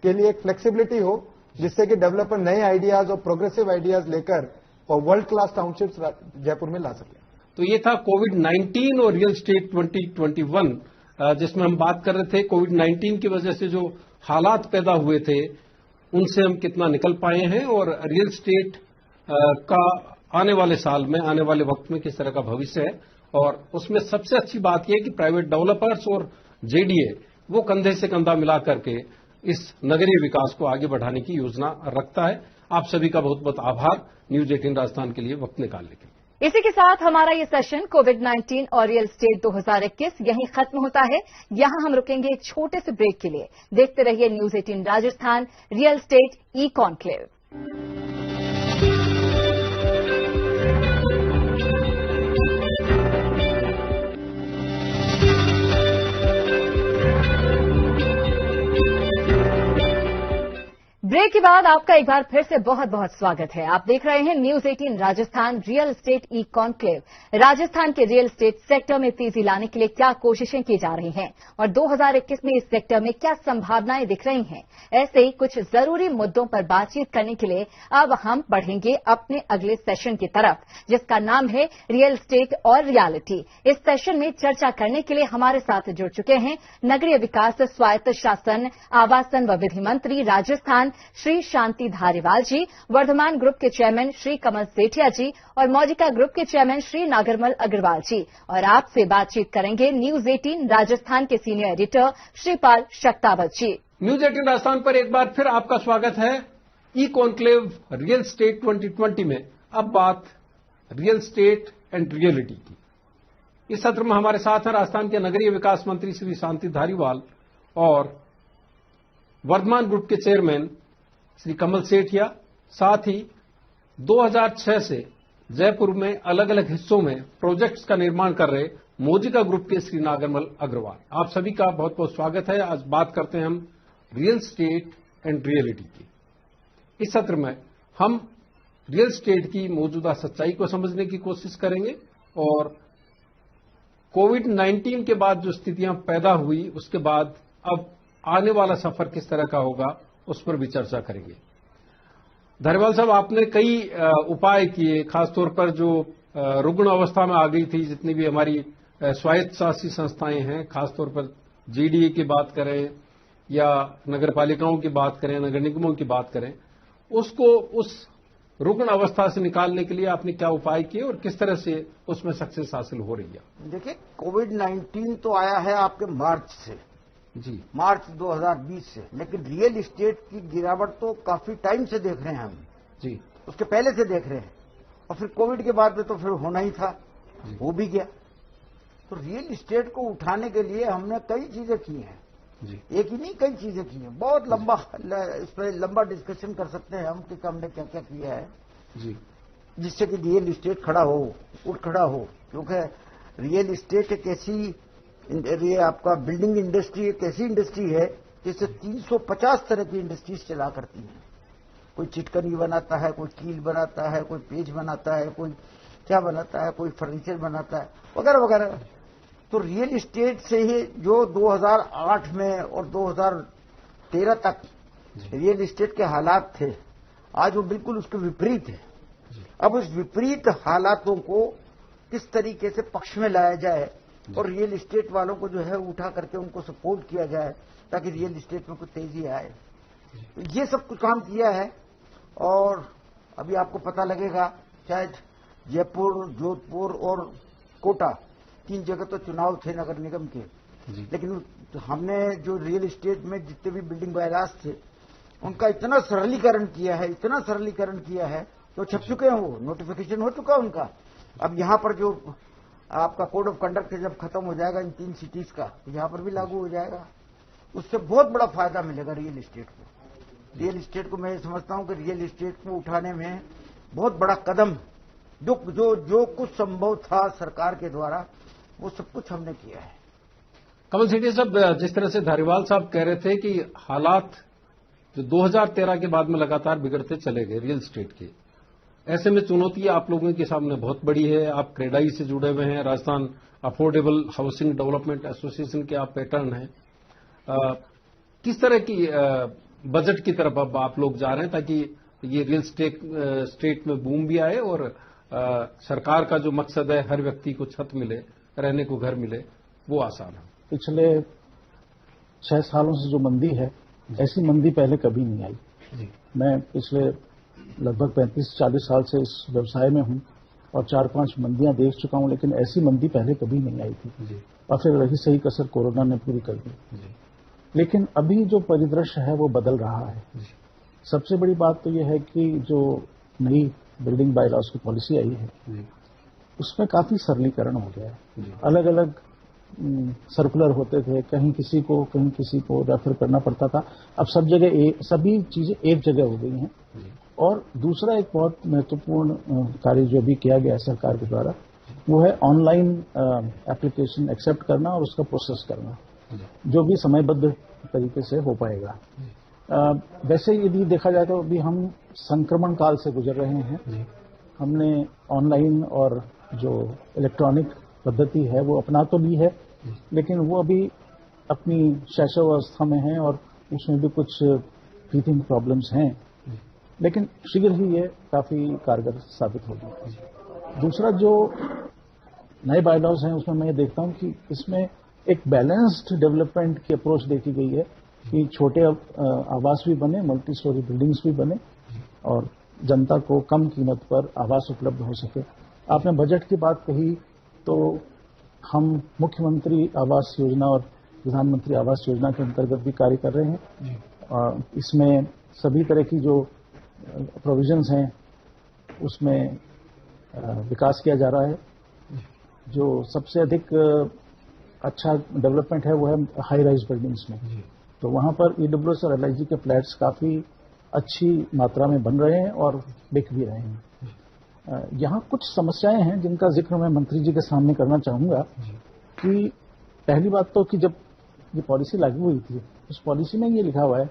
के लिए एक फ्लेक्सिबिलिटी हो जिससे कि डेवलपर नए आइडियाज और प्रोग्रेसिव आइडियाज लेकर और वर्ल्ड क्लास टाउनशिप्स जयपुर में ला सके।
तो ये था कोविड-19 और रियल स्टेट 2021, जिसमें हम बात कर रहे थे कोविड-19 की वजह से जो हालात पैदा हुए थे उनसे हम कितना निकल पाए हैं और रियल स्टेट का आने वाले साल में, आने वाले वक्त में किस तरह का भविष्य है। और उसमें सबसे अच्छी बात यह है कि प्राइवेट डेवलपर्स और जेडीए वो कंधे से कंधा मिला करके इस नगरीय विकास को आगे बढ़ाने की योजना रखता है। आप सभी का बहुत बहुत आभार न्यूज 18 राजस्थान के लिए वक्त निकालने के लिए।
इसी के साथ हमारा ये सेशन कोविड-19 और रियल स्टेट 2021 यहीं खत्म होता है। यहां हम रुकेंगे एक छोटे से ब्रेक के लिए। देखते रहिए news 18 Rajasthan, real estate e conclave. Break break के बाद आपका एक बार फिर से बहुत बहुत स्वागत है। आप देख रहे हैं news 18 Rajasthan real estate e conclave. Rajasthan के रियल एस्टेट सेक्टर में तेजी लाने के लिए क्या कोशिशें की जा रही हैं और 2021 में इस सेक्टर में क्या संभावनाएं दिख रही हैं, ऐसे ही कुछ जरूरी मुद्दों पर बातचीत करने के लिए अब हम बढ़ेंगे अपने अगले सेशन की तरफ, जिसका नाम है रियल एस्टेट और रियलिटी। इस सेशन में चर्चा करने के लिए हमारे साथ जुड़ चुके हैं नगरीय विकास, स्वायत्त शासन, आवासन व विधि मंत्री राजस्थान श्री शांति धारीवाल जी, वर्धमान ग्रुप के चेयरमैन श्री कमल सेठिया जी और मौजिका ग्रुप के चेयरमैन श्री नागरमल अग्रवाल जी। और आपसे बातचीत करेंगे न्यूज 18 राजस्थान के सीनियर एडिटर श्रीपाल शक्तावत जी।
न्यूज 18 राजस्थान पर एक बार फिर आपका स्वागत है। ई कॉन्क्लेव रियल एस्टेट 2020 में अब बात रियल एस्टेट एंड रियलिटी की। इस सत्र में हमारे साथ हैं राजस्थान के नगरीय विकास मंत्री श्री शांति धारीवाल और वर्धमान ग्रुप के चेयरमैन श्री कमल सेठिया, साथ ही 2006 से जयपुर में अलग अलग हिस्सों में प्रोजेक्ट्स का निर्माण कर रहे मौजिका ग्रुप के श्री नागरमल अग्रवाल। आप सभी का बहुत बहुत स्वागत है। आज बात करते हैं हम रियल एस्टेट एंड रियलिटी की। इस सत्र में हम रियल एस्टेट की मौजूदा सच्चाई को समझने की कोशिश करेंगे और कोविड-19 के बाद जो स्थितियां पैदा हुई उसके बाद अब आने वाला सफर किस तरह का होगा उस पर भी चर्चा करेंगे। धारीवाल साहब, आपने कई उपाय किए, खासतौर पर जो रुग्ण अवस्था में आ गई थी जितनी भी हमारी स्वायत्त शासी संस्थाएं हैं, खासतौर पर जीडीए की बात करें या नगर पालिकाओं की बात करें, नगर निगमों की बात करें, उसको उस रुग्ण अवस्था से निकालने के लिए आपने क्या उपाय किए और किस तरह से उसमें सक्सेस हासिल हो रही है?
देखिए, कोविड-19 तो आया है आपके मार्च से
जी,
मार्च 2020 से, लेकिन रियल एस्टेट की गिरावट तो काफी टाइम से देख रहे हैं हम
जी,
उसके पहले से देख रहे हैं और फिर कोविड के बाद में तो फिर होना ही था, हो भी गया। तो रियल एस्टेट को उठाने के लिए हमने कई चीजें की हैं
जी,
एक ही नहीं कई चीजें की हैं। बहुत लंबा इस पर लंबा डिस्कशन कर सकते हैं हम कि हमने क्या क्या किया है
जी,
जिससे कि रियल एस्टेट खड़ा हो, उठ खड़ा हो। क्योंकि रियल एस्टेट एक ऐसी, ये आपका बिल्डिंग इंडस्ट्री एक ऐसी इंडस्ट्री है जिससे 350 तरह की इंडस्ट्रीज चला करती हैं। कोई चिटकनी बनाता है, कोई कील बनाता है, कोई पेज बनाता है, कोई क्या बनाता है, कोई फर्नीचर बनाता है, वगैरह वगैरह। तो रियल एस्टेट से ही जो 2008 में और 2013 तक रियल एस्टेट के हालात थे, आज वो बिल्कुल उसके विपरीत है। अब उस विपरीत हालातों को किस तरीके से पक्ष में लाया जाए और रियल एस्टेट वालों को जो है उठा करके उनको सपोर्ट किया जाए ताकि रियल एस्टेट में कुछ तेजी आए, ये सब कुछ काम किया है। और अभी आपको पता लगेगा, शायद जयपुर, जोधपुर और कोटा 3 जगह तो चुनाव थे नगर निगम के, लेकिन हमने जो रियल एस्टेट में जितने भी बिल्डिंग बायलाज थे उनका इतना सरलीकरण किया है, इतना सरलीकरण किया है तो छप चुके हैं, वो नोटिफिकेशन हो चुका उनका। अब यहां पर जो आपका कोड ऑफ कंडक्ट जब खत्म हो जाएगा इन 3 सिटीज का, तो यहां पर भी लागू हो जाएगा। उससे बहुत बड़ा फायदा मिलेगा रियल एस्टेट को। रियल एस्टेट को मैं समझता हूं कि रियल एस्टेट को उठाने में बहुत बड़ा कदम जो कुछ संभव था सरकार के द्वारा, वो सब कुछ हमने किया है।
कमल सेठिया साहब, जिस तरह से धारीवाल साहब कह रहे थे कि हालात जो 2013 के बाद में लगातार बिगड़ते चले गए रियल एस्टेट के, ऐसे में चुनौती आप लोगों के सामने बहुत बड़ी है। आप क्रेडाई से जुड़े हुए हैं, Rajasthan affordable housing development association के आप पैटर्न हैं। किस तरह की बजट की तरफ अब आप लोग जा रहे हैं ताकि ये रियल स्टेट में बूम भी आए और सरकार का जो मकसद है हर व्यक्ति को छत मिले, रहने को घर मिले, वो आसान है?
पिछले 6 सालों से जो मंदी है, ऐसी मंदी पहले कभी नहीं आई। मैं पिछले लगभग 35-40 साल से इस व्यवसाय में हूं और 4-5 मंदियां देख चुका हूं, लेकिन ऐसी मंदी पहले कभी नहीं आई थी और फिर रही सही कसर कोरोना ने पूरी कर दी। लेकिन अभी जो परिदृश्य है वो बदल रहा है। सबसे बड़ी बात तो यह है कि जो नई बिल्डिंग बायलॉज की पॉलिसी आई है उसमें काफी सरलीकरण हो गया है। अलग अलग सर्कुलर होते थे, कहीं किसी को रेफर करना पड़ता था, अब सब जगह सभी चीजें एक जगह हो गई हैं। और दूसरा एक बहुत महत्वपूर्ण कार्य जो भी किया गया है सरकार के द्वारा, वो है ऑनलाइन एप्लीकेशन एक्सेप्ट करना और उसका प्रोसेस करना, जो भी समयबद्ध तरीके से हो पाएगा। वैसे यदि देखा जाए तो अभी हम संक्रमण काल से गुजर रहे हैं। हमने ऑनलाइन और जो इलेक्ट्रॉनिक पद्धति है वो अपना तो ली है, लेकिन वो अभी अपनी शैशवावस्था में है और उसमें भी कुछ ब्रीथिंग प्रॉब्लम्स हैं, लेकिन शीघ्र ही ये काफी कारगर साबित होगी। दूसरा, जो नए बायलॉज हैं उसमें मैं ये देखता हूं कि इसमें एक बैलेंस्ड डेवलपमेंट की अप्रोच देखी गई है कि छोटे आवास भी बने, मल्टी स्टोरी बिल्डिंग्स भी बने और जनता को कम कीमत पर आवास उपलब्ध हो सके। आपने बजट की बात कही तो हम मुख्यमंत्री आवास योजना और प्रधानमंत्री आवास योजना के अंतर्गत भी कार्य कर रहे हैं। इसमें सभी तरह की जो प्रोविजंस हैं उसमें विकास किया जा रहा है। जो सबसे अधिक अच्छा डेवलपमेंट है वो है हाई राइज बिल्डिंग्स में, तो वहां पर ईडब्ल्यूएस और एलआईजी के फ्लैट्स काफी अच्छी मात्रा में बन रहे हैं और बिक भी रहे हैं। यहां कुछ समस्याएं हैं जिनका जिक्र मैं मंत्री जी के सामने करना चाहूंगा कि पहली बात तो कि जब ये पॉलिसी लागू हुई थी उस पॉलिसी में ये लिखा हुआ है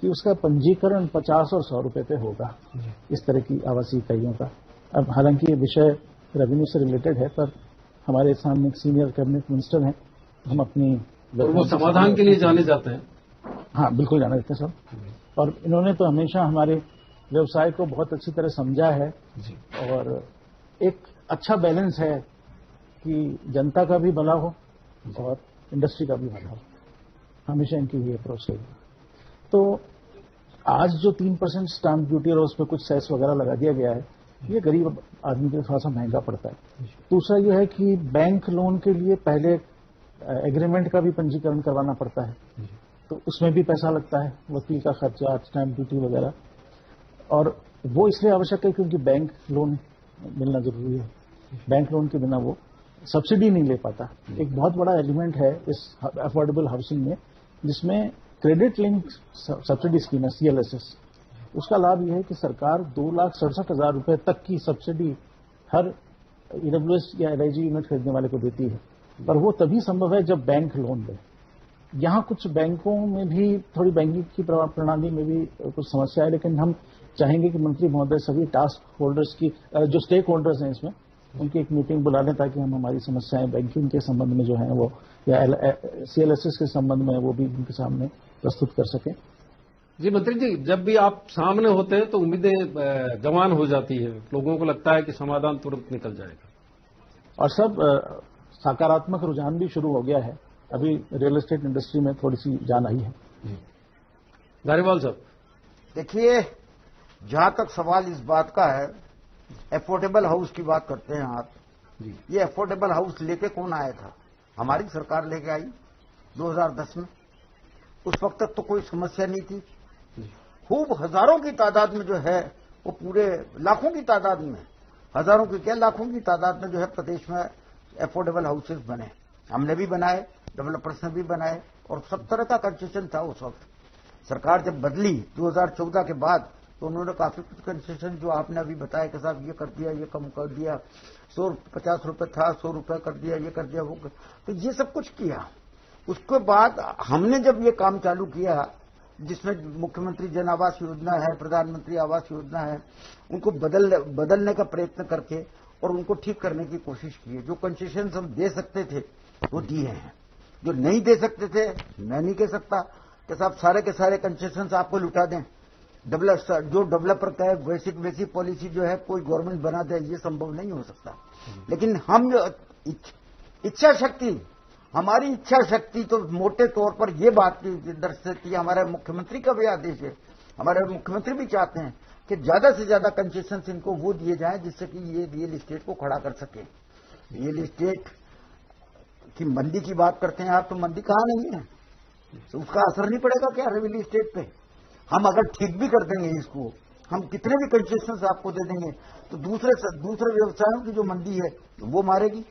कि उसका पंजीकरण 50 और 100 रुपए पे होगा, इस तरह की आवासीय इकाइयों का। अब हालांकि ये विषय रेवेन्यू से रिलेटेड है, पर हमारे सामने एक सीनियर कैबिनेट मिनिस्टर हैं, हम अपनी
वो समाधान के लिए जाने जाते हैं।
हाँ, बिल्कुल जाने देते हैं सर। और इन्होंने तो हमेशा हमारे व्यवसाय को बहुत अच्छी तरह समझा है और एक अच्छा बैलेंस है कि जनता का भी भला हो और इंडस्ट्री का भी भला हो। हमेशा इनकी ये अप्रोच है। तो आज जो 3% स्टाम्प ड्यूटी और उस पर कुछ सेस वगैरह लगा दिया गया है, ये गरीब आदमी के लिए थोड़ा सा महंगा पड़ता है। दूसरा ये है कि बैंक लोन के लिए पहले एग्रीमेंट का भी पंजीकरण करवाना पड़ता है, तो उसमें भी पैसा लगता है, वकील का खर्चा, स्टाम्प ड्यूटी वगैरह। और वो इसलिए आवश्यक है क्योंकि बैंक लोन मिलना जरूरी है। बैंक लोन के बिना वो सब्सिडी नहीं ले पाता। एक बहुत बड़ा एलिमेंट है इस अफोर्डेबल हाउसिंग में जिसमें क्रेडिट लिंक सब्सिडी स्कीम है, CLSS। उसका लाभ यह है कि सरकार 2,67,000 रुपए तक की सब्सिडी हर ईडब्ल्यूएस या एलआईजी यूनिट खरीदने वाले को देती है, पर वो तभी संभव है जब बैंक लोन दे। यहाँ कुछ बैंकों में भी थोड़ी बैंकिंग की प्रणाली में भी कुछ समस्या है, लेकिन हम चाहेंगे कि मंत्री महोदय सभी टास्क होल्डर्स की जो स्टेक होल्डर्स हैं इसमें उनकी एक मीटिंग बुला लें ताकि हम हमारी समस्याएं बैंकिंग के संबंध में जो है वो या CLSS के संबंध में वो भी उनके सामने प्रस्तुत कर सकें।
जी मंत्री जी, जब भी आप सामने होते हैं तो उम्मीदें जवान हो जाती है, लोगों को लगता है कि समाधान तुरंत निकल जाएगा
और सब सकारात्मक रुझान भी शुरू हो गया है। अभी रियल एस्टेट इंडस्ट्री में थोड़ी सी जान आई है।
धारीवाल साहब,
देखिए, जहां तक सवाल इस बात का है, एफोर्डेबल हाउस की बात करते हैं आप जी। ये एफोर्डेबल हाउस लेके कौन आया था? हमारी सरकार लेके आई 2010 में। उस वक्त तक तो कोई समस्या नहीं थी। खूब हजारों की तादाद में जो है वो पूरे लाखों की तादाद में, हजारों की क्या लाखों की तादाद में जो है प्रदेश में एफोर्डेबल हाउसेस बने। हमने भी बनाए, डेवलपर्स ने भी बनाए और सब तरह का कंसेशन था उस वक्त। सरकार जब बदली 2014 के बाद तो उन्होंने काफी कुछ कंसेशन जो आपने अभी बताया कि साहब ये कर दिया, ये कम कर दिया, 150 रुपए था 100 रुपए कर दिया, ये कर दिया, वो कर, तो ये सब कुछ किया। उसके बाद हमने जब ये काम चालू किया जिसमें मुख्यमंत्री जन आवास योजना है, प्रधानमंत्री आवास योजना है, उनको बदलने का प्रयत्न करके और उनको ठीक करने की कोशिश की है। जो कंसेशन हम दे सकते थे वो दिए हैं, जो नहीं दे सकते थे मैं नहीं कह सकता कि साहब सारे के सारे कंसेशन आपको लुटा दें। जो डेवलपर का है वैसी पॉलिसी जो है कोई गवर्नमेंट बना दे, ये संभव नहीं हो सकता। लेकिन हम इच्छा शक्ति, हमारी इच्छा शक्ति तो मोटे तौर पर ये बात दर्शाती है, हमारे मुख्यमंत्री का भी आदेश है, हमारे मुख्यमंत्री भी चाहते हैं कि ज्यादा से ज्यादा कंसेशन इनको वो दिए जाएं जिससे कि ये रियल एस्टेट को खड़ा कर सके। रियल एस्टेट की मंदी की बात करते हैं आप, तो मंदी कहाँ नहीं है, तो उसका असर नहीं पड़ेगा क्या रियल एस्टेट पे? हम अगर ठीक भी कर देंगे इसको, हम कितने भी कंसेशन आपको दे देंगे तो दूसरे व्यवसायों की जो मंदी है वो मारेगी,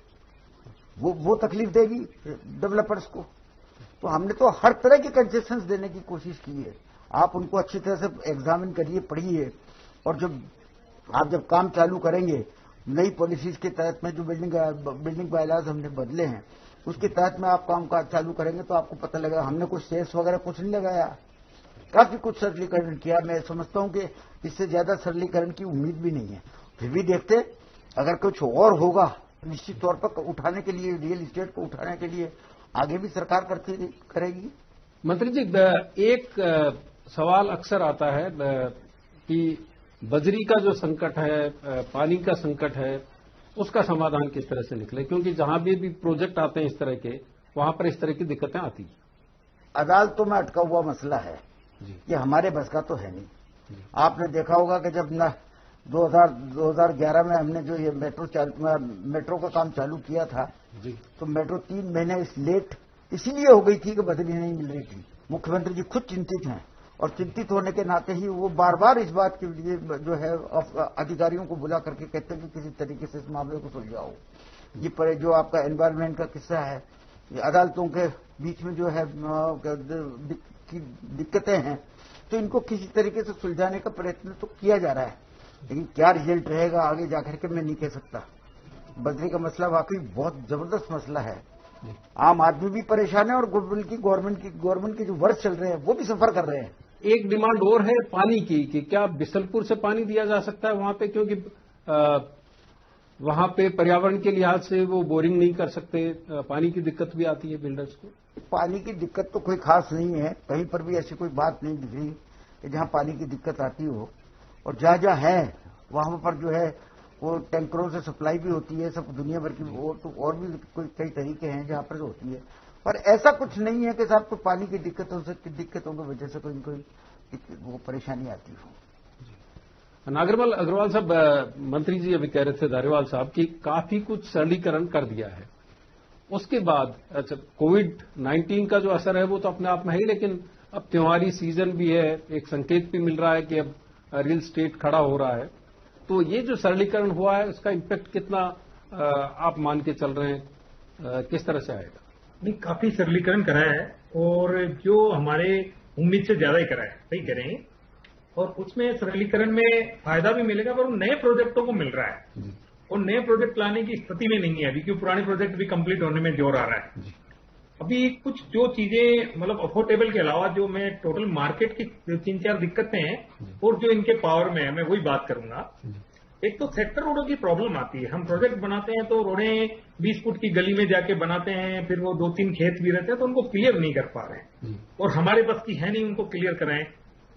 वो तकलीफ देगी डेवलपर्स को। तो हमने तो हर तरह के कंसेशन देने की कोशिश की है। आप उनको अच्छी तरह से एग्जामिन करिए, पढ़िए, और जब काम चालू करेंगे नई पॉलिसीज के तहत में जो बिल्डिंग बायलॉज हमने बदले हैं उसके तहत में आप काम काज चालू करेंगे तो आपको पता लगेगा। हमने कुछ सेस वगैरह कुछ नहीं लगाया, काफी कुछ सरलीकरण किया। मैं समझता हूं कि इससे ज्यादा सरलीकरण की उम्मीद भी नहीं है। फिर भी देखते, अगर कुछ और होगा निश्चित तौर पर उठाने के लिए, रियल एस्टेट को उठाने के लिए आगे भी सरकार करेगी।
मंत्री जी, एक सवाल अक्सर आता है कि बजरी का जो संकट है, पानी का संकट है, उसका समाधान किस तरह से निकले, क्योंकि जहां भी प्रोजेक्ट आते हैं इस तरह के, वहां पर इस तरह की दिक्कतें आती हैं।
अदालतों में अटका हुआ मसला है, ये हमारे बस का तो है नहीं। आपने देखा होगा कि जब 2011 में हमने जो ये मेट्रो का काम चालू किया था, तो मेट्रो 3 महीने लेट इसीलिए हो गई थी कि बदली नहीं मिल रही थी। मुख्यमंत्री जी खुद चिंतित हैं, और चिंतित होने के नाते ही वो बार बार इस बात के लिए जो है अधिकारियों को बुला करके कहते हैं कि किसी तरीके से इस मामले को सुलझाओ। ये पर जो आपका एनवायरमेंट का किस्सा है, ये अदालतों के बीच में जो है दिक्कतें हैं, तो इनको किसी तरीके से सुलझाने का प्रयत्न तो किया जा रहा है, लेकिन क्या रिजल्ट रहेगा आगे जाकर के मैं नहीं कह सकता। बजरी का मसला वाकई बहुत जबरदस्त मसला है। आम आदमी भी परेशान है, और गवर्नमेंट के जो वर्ष चल रहे हैं वो भी सफर कर रहे हैं।
एक डिमांड और है पानी की, कि क्या बिसलपुर से पानी दिया जा सकता है वहां पे, क्योंकि वहां पे पर्यावरण के लिहाज से वो बोरिंग नहीं कर सकते, पानी की दिक्कत भी आती है बिल्डर्स को।
पानी की दिक्कत तो कोई खास नहीं है, कहीं पर भी ऐसी कोई बात नहीं दिख रही कि जहां पानी की दिक्कत आती हो, और जहां जहां है वहां पर जो है वो टैंकरों से सप्लाई भी होती है, सब दुनिया भर की, और भी कोई कई तरीके हैं जहां पर होती है, पर ऐसा कुछ नहीं है कि साहब कोई पानी की दिक्कतों की वजह से कोई वो परेशानी आती हो।
नागरमल अग्रवाल साहब, मंत्री जी अभी कह रहे थे धारीवाल साहब कि काफी कुछ सरलीकरण कर दिया है, उसके बाद अच्छा कोविड-19 का जो असर है वो तो अपने आप में है ही, लेकिन अब त्योहारी सीजन भी है, एक संकेत भी मिल रहा है कि अब रियल एस्टेट खड़ा हो रहा है, तो ये जो सरलीकरण हुआ है उसका इम्पैक्ट कितना आप मान के चल रहे हैं, किस तरह से आएगा?
नहीं, काफी सरलीकरण करा है, और जो हमारे उम्मीद से ज्यादा ही करा है, सही कह रहे हैं। और उसमें सरलीकरण में फायदा भी मिलेगा, पर नए प्रोजेक्टों को मिल रहा है, और नए प्रोजेक्ट लाने की स्थिति में नहीं है अभी, क्योंकि पुराने प्रोजेक्ट भी कंप्लीट होने में जोर आ रहा है। अभी कुछ जो चीजें मतलब अफोर्डेबल के अलावा जो मैं टोटल मार्केट की 3-4 दिक्कतें हैं, और जो इनके पावर में है, मैं वही बात करूंगा। एक तो सेक्टर रोडों की प्रॉब्लम आती है। हम प्रोजेक्ट बनाते हैं तो रोडें 20 फुट की गली में जाके बनाते हैं, फिर वो 2-3 खेत भी रहते हैं, तो उनको क्लियर नहीं कर पा रहे हैं, और हमारे बस की है नहीं उनको क्लियर कराएं।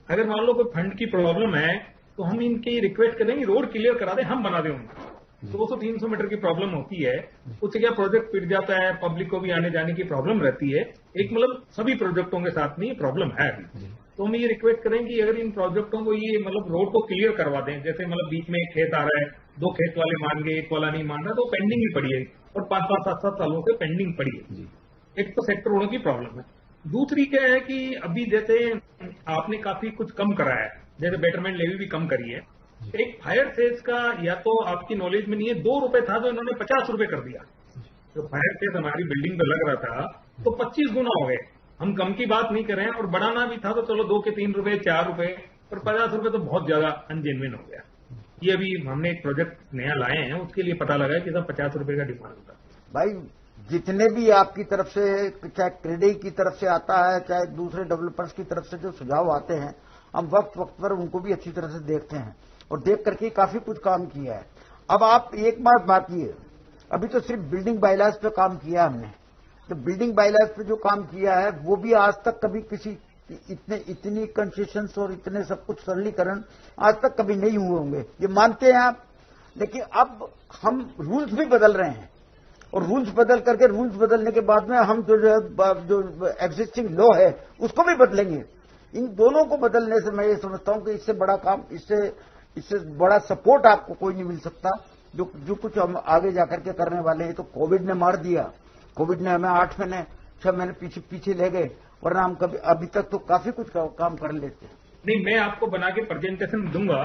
अगर मान लो कोई फंड की प्रॉब्लम है तो हम इनकी रिक्वेस्ट करेंगे रोड क्लियर करा दें, हम बना दें उनको। 200-300 मीटर की प्रॉब्लम होती है, उससे क्या प्रोजेक्ट पिट जाता है, पब्लिक को भी आने जाने की प्रॉब्लम रहती है। एक मतलब सभी प्रोजेक्टों के साथ में ये प्रॉब्लम है अभी। तो हम ये रिक्वेस्ट करें कि अगर इन प्रोजेक्टों को ये मतलब रोड को क्लियर करवा दें, जैसे मतलब बीच में एक खेत आ रहा है, 2 खेत वाले मान गए, एक वाला नहीं मान रहा, तो पेंडिंग ही पड़ी है, और 5-5, 7-7 सालों से पेंडिंग पड़ी है। एक तो सेक्टर रोडों की प्रॉब्लम है। दूसरी क्या है कि अभी जैसे आपने काफी कुछ कम करा है, जैसे बेटरमेंट लेवी भी कम करी है। एक फायर सेल्स का या तो आपकी नॉलेज में नहीं है, 2 रुपए था तो इन्होंने 50 रुपए कर दिया। जो फायर सेल्स हमारी बिल्डिंग पे लग रहा था तो 25 गुना हो गए। हम कम की बात नहीं कर रहे हैं, और बढ़ाना भी था तो चलो 2 के 3 रुपए, 4 रुपए, पर 50 रुपए तो बहुत ज्यादा अनजेन्युइन हो गया। ये अभी हमने एक प्रोजेक्ट नया लाए हैं, उसके लिए पता लगा है कि सब 50 रुपए का डिमांड होता है।
भाई जितने भी आपकी तरफ से, चाहे क्रेडिट की तरफ से आता है, चाहे दूसरे डेवलपर्स की तरफ से जो सुझाव आते हैं, हम वक्त वक्त पर उनको भी अच्छी तरह से देखते हैं, और देख करके काफी कुछ काम किया है। अब आप एक बात ये, अभी तो सिर्फ बिल्डिंग बायलॉज पे काम किया हमने, तो बिल्डिंग बायलॉज पे जो काम किया है वो भी आज तक कभी किसी इतनी कंसेशंस और इतने सब कुछ सरलीकरण आज तक कभी नहीं हुए होंगे, ये मानते हैं आप। लेकिन अब हम रूल्स भी बदल रहे हैं, और रूल्स बदलने के बाद में हम जो एग्जिस्टिंग लॉ है उसको भी बदलेंगे। इन दोनों को बदलने से मैं ये समझता हूं कि इससे बड़ा काम, इससे बड़ा सपोर्ट आपको कोई नहीं मिल सकता। जो कुछ हम आगे जाकर के करने वाले हैं, तो कोविड ने मार दिया। कोविड ने हमें 8 महीने 6 महीने पीछे ले गए, वरना हम कभी अभी तक तो काफी कुछ काम कर लेते हैं।
नहीं, मैं आपको बना के प्रेजेंटेशन दूंगा।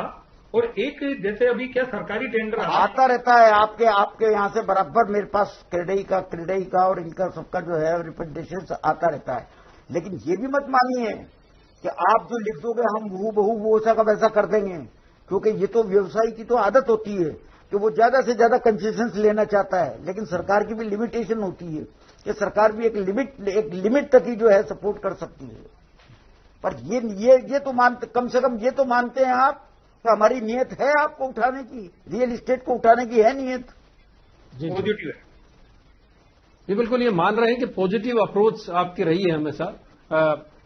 और एक जैसे अभी क्या सरकारी टेंडर
आता रहता है आपके यहाँ से बराबर मेरे पास क्रेडई का और इनका सबका जो है रिप्रेजेंटेशन आता रहता है। लेकिन ये भी मत मानिए कि आप जो लिख दोगे हम हूबहू वो ऐसा का वैसा कर देंगे, क्योंकि ये तो व्यवसायी की तो आदत होती है कि वो ज्यादा से ज्यादा कंसेशंस लेना चाहता है। लेकिन सरकार की भी लिमिटेशन होती है कि सरकार भी एक लिमिट तक ही जो है सपोर्ट कर सकती है। पर ये तो मानते, कम से कम ये तो मानते हैं आप कि हमारी नीयत है आपको उठाने की, रियल एस्टेट को उठाने की है नीयत।
पॉजिटिव है
ये बिल्कुल ये मान रहे हैं कि पॉजिटिव अप्रोच आपकी रही है हमेशा।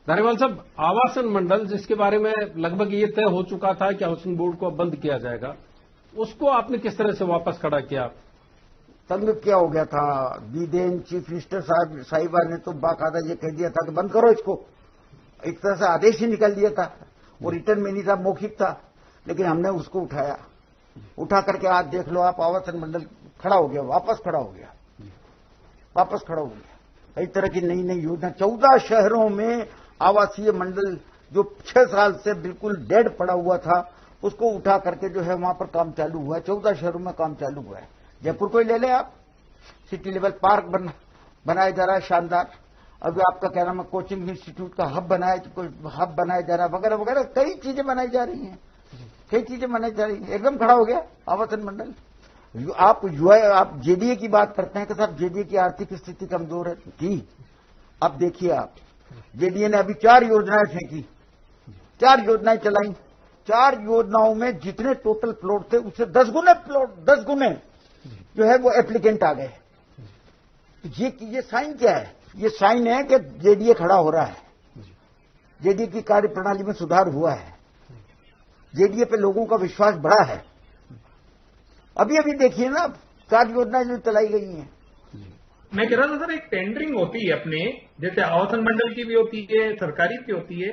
धारीवाल साहब, आवासन मंडल जिसके बारे में लगभग ये तय हो चुका था कि हाउसिंग बोर्ड को अब बंद किया जाएगा, उसको आपने किस तरह से वापस खड़ा किया?
तंग क्या हो गया था, बीदेन चीफ मिनिस्टर साहिबा ने तो बाकायदा ये कह दिया था कि बंद करो इसको, एक तरह से आदेश ही निकल दिया था, वो रिटर्न में नहीं था, मौखिक था, लेकिन हमने उसको उठाया। उठा करके आज देख लो आप, आवासन मंडल खड़ा हो गया, वापस खड़ा हो गया, वापस खड़ा हो गया। कई तरह की नई नई योजना, 14 शहरों में आवासीय मंडल जो 6 साल से बिल्कुल डेड पड़ा हुआ था, उसको उठा करके जो है वहां पर काम चालू हुआ है। 14 शहरों में काम चालू हुआ है। जयपुर को ही ले लें आप, सिटी लेवल पार्क बनाया जा रहा है शानदार। अभी आपका क्या नाम है, कोचिंग इंस्टीट्यूट का हब बनाया जा रहा है, वगैरह वगैरह कई चीजें बनाई जा रही हैं, कई चीजें बनाई जा रही हैं। एकदम खड़ा हो गया आवासन मंडल। आप जेडीए की बात करते हैं कि साहब जेडीए की आर्थिक स्थिति कमजोर है जी। अब देखिए आप, जेडीए ने अभी 4 योजनाएं फेंकी, 4 योजनाएं चलाई, 4 योजनाओं में जितने टोटल प्लॉट थे उससे 10 गुने जो है वो एप्लीकेंट आ गए। ये साइन क्या है? ये साइन है कि जेडीए खड़ा हो रहा है, जेडीए की कार्य प्रणाली में सुधार हुआ है, जेडीए पे लोगों का विश्वास बढ़ा है। अभी देखिए ना 4 योजनाएं जो चलाई गई हैं।
मैं कह रहा था सर, एक टेंडरिंग होती है अपने, जैसे आवासन मंडल की भी होती है, सरकारी की होती है,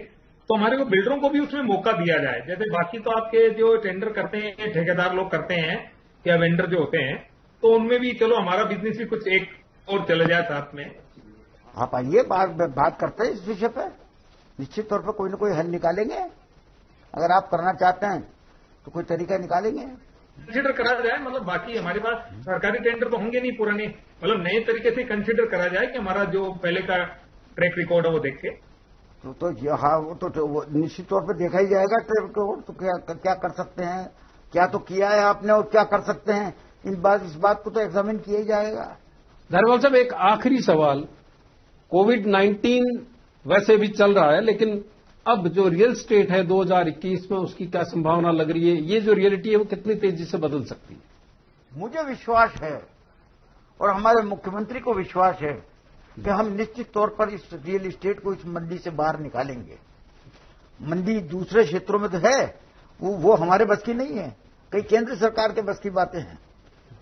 तो हमारे को बिल्डरों को भी उसमें मौका दिया जाए। जैसे बाकी तो आपके जो टेंडर करते हैं ठेकेदार लोग करते हैं या वेंडर जो होते हैं, तो उनमें भी चलो हमारा बिजनेस भी कुछ एक और चले जाए साथ में।
आप आइए, बात करते हैं इस विषय पर, निश्चित तौर पर कोई ना कोई हल निकालेंगे। अगर आप करना चाहते हैं तो कोई तरीका निकालेंगे,
कंसिडर करा जाए। मतलब बाकी हमारे पास सरकारी टेंडर तो होंगे नहीं पुराने, मतलब नए तरीके से कंसिडर करा जाए कि हमारा जो पहले का ट्रैक रिकॉर्ड है वो देख के
हाँ, वो तो निश्चित तौर पर देखा ही जाएगा ट्रैक रिकॉर्ड। तो क्या कर सकते हैं, क्या तो किया है आपने और क्या कर सकते हैं, इस बात को तो एग्जामिन किया ही जाएगा।
धारीवाल साहब, एक आखिरी सवाल, कोविड-19 वैसे भी चल रहा है, लेकिन अब जो रियल स्टेट है 2021 में, उसकी क्या संभावना लग रही है? ये जो रियलिटी है वो कितनी तेजी से बदल सकती है?
मुझे विश्वास है और हमारे मुख्यमंत्री को विश्वास है कि हम निश्चित तौर पर इस रियल एस्टेट को इस मंडी से बाहर निकालेंगे। मंडी दूसरे क्षेत्रों में तो है, वो हमारे बस की नहीं है, कई केंद्र सरकार के बस की बातें हैं,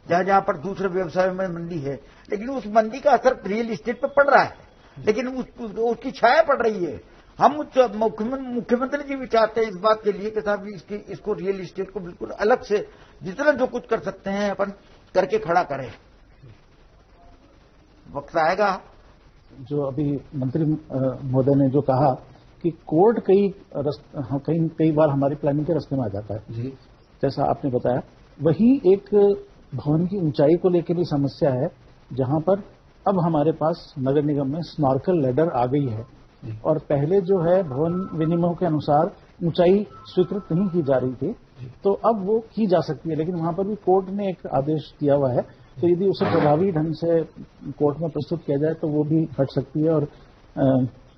जहां पर दूसरे व्यवसायों में मंडी है, लेकिन उस मंडी का असर रियल एस्टेट पर पड़ रहा है, लेकिन उसकी छाया पड़ रही है। हम मुख्यमंत्री जी भी चाहते हैं इस बात के लिए कि साहब इसको रियल एस्टेट को बिल्कुल अलग से जितना जो कुछ कर सकते हैं अपन करके खड़ा करें। वक्त आएगा।
जो अभी मंत्री महोदय ने जो कहा कि कोर्ट कई बार हमारी प्लानिंग के रास्ते में आ जाता है जी, जैसा आपने बताया, वही एक भवन की ऊंचाई को लेकर भी समस्या है, जहां पर अब हमारे पास नगर निगम में स्नॉर्कल लैडर आ गई है, और पहले जो है भवन विनियमों के अनुसार ऊंचाई स्वीकृत नहीं की जा रही थी, तो अब वो की जा सकती है, लेकिन वहां पर भी कोर्ट ने एक आदेश दिया हुआ है, तो यदि उसे प्रभावी ढंग से कोर्ट में प्रस्तुत किया जाए तो वो भी हट सकती है। और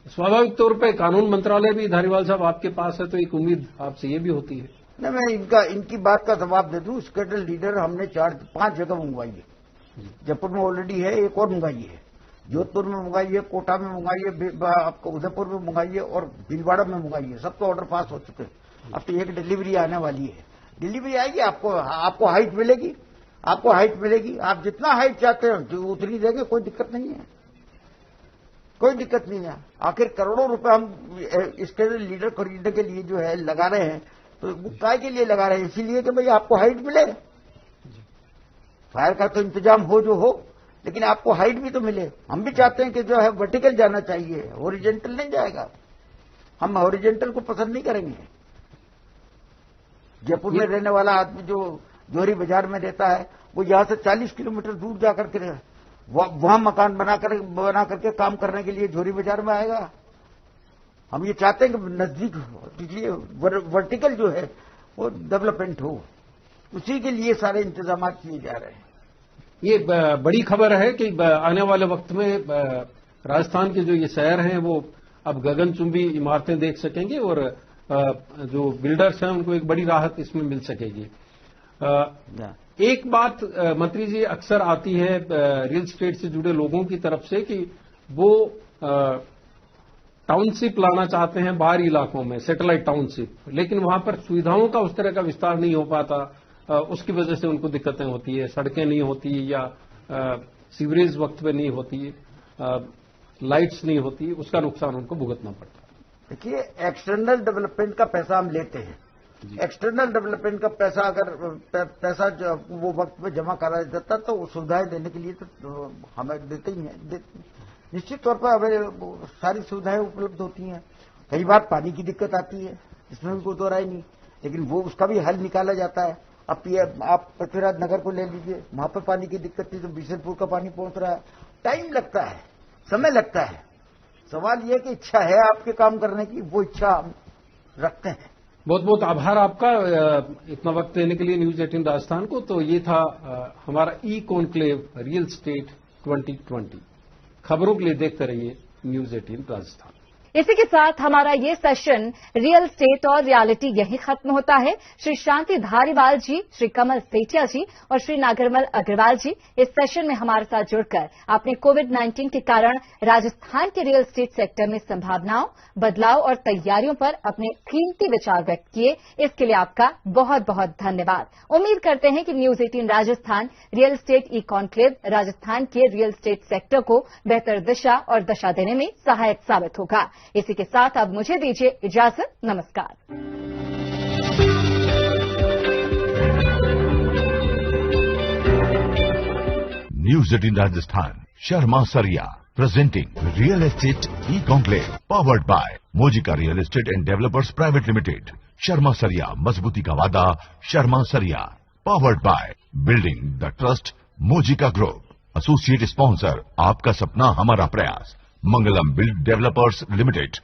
स्वाभाविक तौर पर कानून मंत्रालय भी धारीवाल साहब आपके पास है, तो एक उम्मीद आपसे ये भी होती है।
नहीं, मैं इनकी बात का जवाब दे दूं। स्केडल लीडर हमने 5 जगह मंगवाई है, जयपुर में ऑलरेडी है, एक और मंगाई है, जोधपुर में मंगाई है, कोटा में मंगाई है, आपको उदयपुर में मंगाई है और भीलवाड़ा में मंगाई है। सबको ऑर्डर पास हो चुके हैं। अब तो एक डिलीवरी आने वाली है, डिलीवरी आएगी, आपको हाइट मिलेगी, आपको हाइट मिलेगी, आप जितना हाइट चाहते हो उतनी देंगे, कोई दिक्कत नहीं है, कोई दिक्कत नहीं है। आखिर करोड़ों रुपए हम स्केडल लीडर खरीदने के लिए जो है लगा रहे हैं, तो वो काय के लिए लगा रहे हैं? इसीलिए कि भाई आपको हाइट मिले, फायर का तो इंतजाम हो जो हो, लेकिन आपको हाइट भी तो मिले। हम भी चाहते हैं कि जो है वर्टिकल जाना चाहिए, हॉरिजॉन्टल नहीं जाएगा, हम हॉरिजॉन्टल को पसंद नहीं करेंगे। जयपुर में रहने वाला आदमी जो जोहरी बाजार में रहता है, वो यहां से 40 किलोमीटर दूर जाकर के वहां मकान बना करके काम करने के लिए जोहरी बाजार में आएगा। हम ये चाहते हैं कि नजदीक हो, इसलिए वर्टिकल जो है वो डेवलपमेंट हो, उसी के लिए सारे इंतजाम किए जा रहे हैं।
ये बड़ी खबर है कि आने वाले वक्त में राजस्थान के जो ये शहर हैं वो अब गगनचुंबी इमारतें देख सकेंगे और जो बिल्डर्स हैं उनको एक बड़ी राहत इसमें मिल सकेगी। एक बात मंत्री जी अक्सर आती है रियल एस्टेट से जुड़े लोगों की तरफ से कि वो टाउनशिप लाना चाहते हैं बाहरी इलाकों में, सैटेलाइट टाउनशिप, लेकिन वहां पर सुविधाओं का उस तरह का विस्तार नहीं हो पाता, उसकी वजह से उनको दिक्कतें होती है, सड़कें नहीं होती या सीवरेज वक्त पे नहीं होती, लाइट्स नहीं होती, उसका नुकसान उनको भुगतना पड़ता है।
देखिए, एक्सटर्नल डेवलपमेंट का पैसा हम लेते हैं, एक्सटर्नल डेवलपमेंट का पैसा अगर पैसा वो वक्त पे जमा करा जाता तो सुविधाएं देने के लिए तो हमें देते ही हैं, निश्चित तौर पर हमें सारी सुविधाएं उपलब्ध होती हैं। कई बार पानी की दिक्कत आती है, इसमें भी कोई दो राय नहीं, लेकिन वो उसका भी हल निकाला जाता है। अब आप पृथ्वीराज नगर को ले लीजिए, वहां पर पानी की दिक्कत थी तो बिशनपुर का पानी पहुंच रहा है। टाइम लगता है, समय लगता है, सवाल यह कि इच्छा है आपके काम करने की, वो इच्छा हम रखते हैं।
बहुत बहुत आभार आपका इतना वक्त देने के लिए न्यूज 18 राजस्थान को। तो ये था हमारा ई कॉन्क्लेव रियल एस्टेट 2020। खबरों के लिए देखते रहिए न्यूज 18 राजस्थान।
इसी के साथ हमारा ये सेशन रियल एस्टेट और रियलिटी यहीं खत्म होता है। श्री शांति धारीवाल जी, श्री कमल सेठिया जी और श्री नागरमल अग्रवाल जी इस सेशन में हमारे साथ जुड़कर आपने कोविड-19 के कारण राजस्थान के रियल एस्टेट सेक्टर में संभावनाओं, बदलाव और तैयारियों पर अपने कीमती विचार व्यक्त किए। इसके लिए आपका बहुत बहुत धन्यवाद। उम्मीद करते हैं कि news 18 Rajasthan real estate e conclave Rajasthan के रियल एस्टेट सेक्टर को बेहतर दिशा और दशा देने में सहायक साबित होगा। इसी के साथ अब मुझे दीजिए इजाजत। नमस्कार।
News 18 Rajasthan, Sharma Sariya presenting real estate e conclave powered by Mojika real estate and developers private limited. Sharma Sariya, मजबूती का वादा। Sharma Sariya powered by building the trust Mojika group. Associate sponsor, आपका सपना हमारा प्रयास, मंगलम बिल्ड डेवलपर्स लिमिटेड।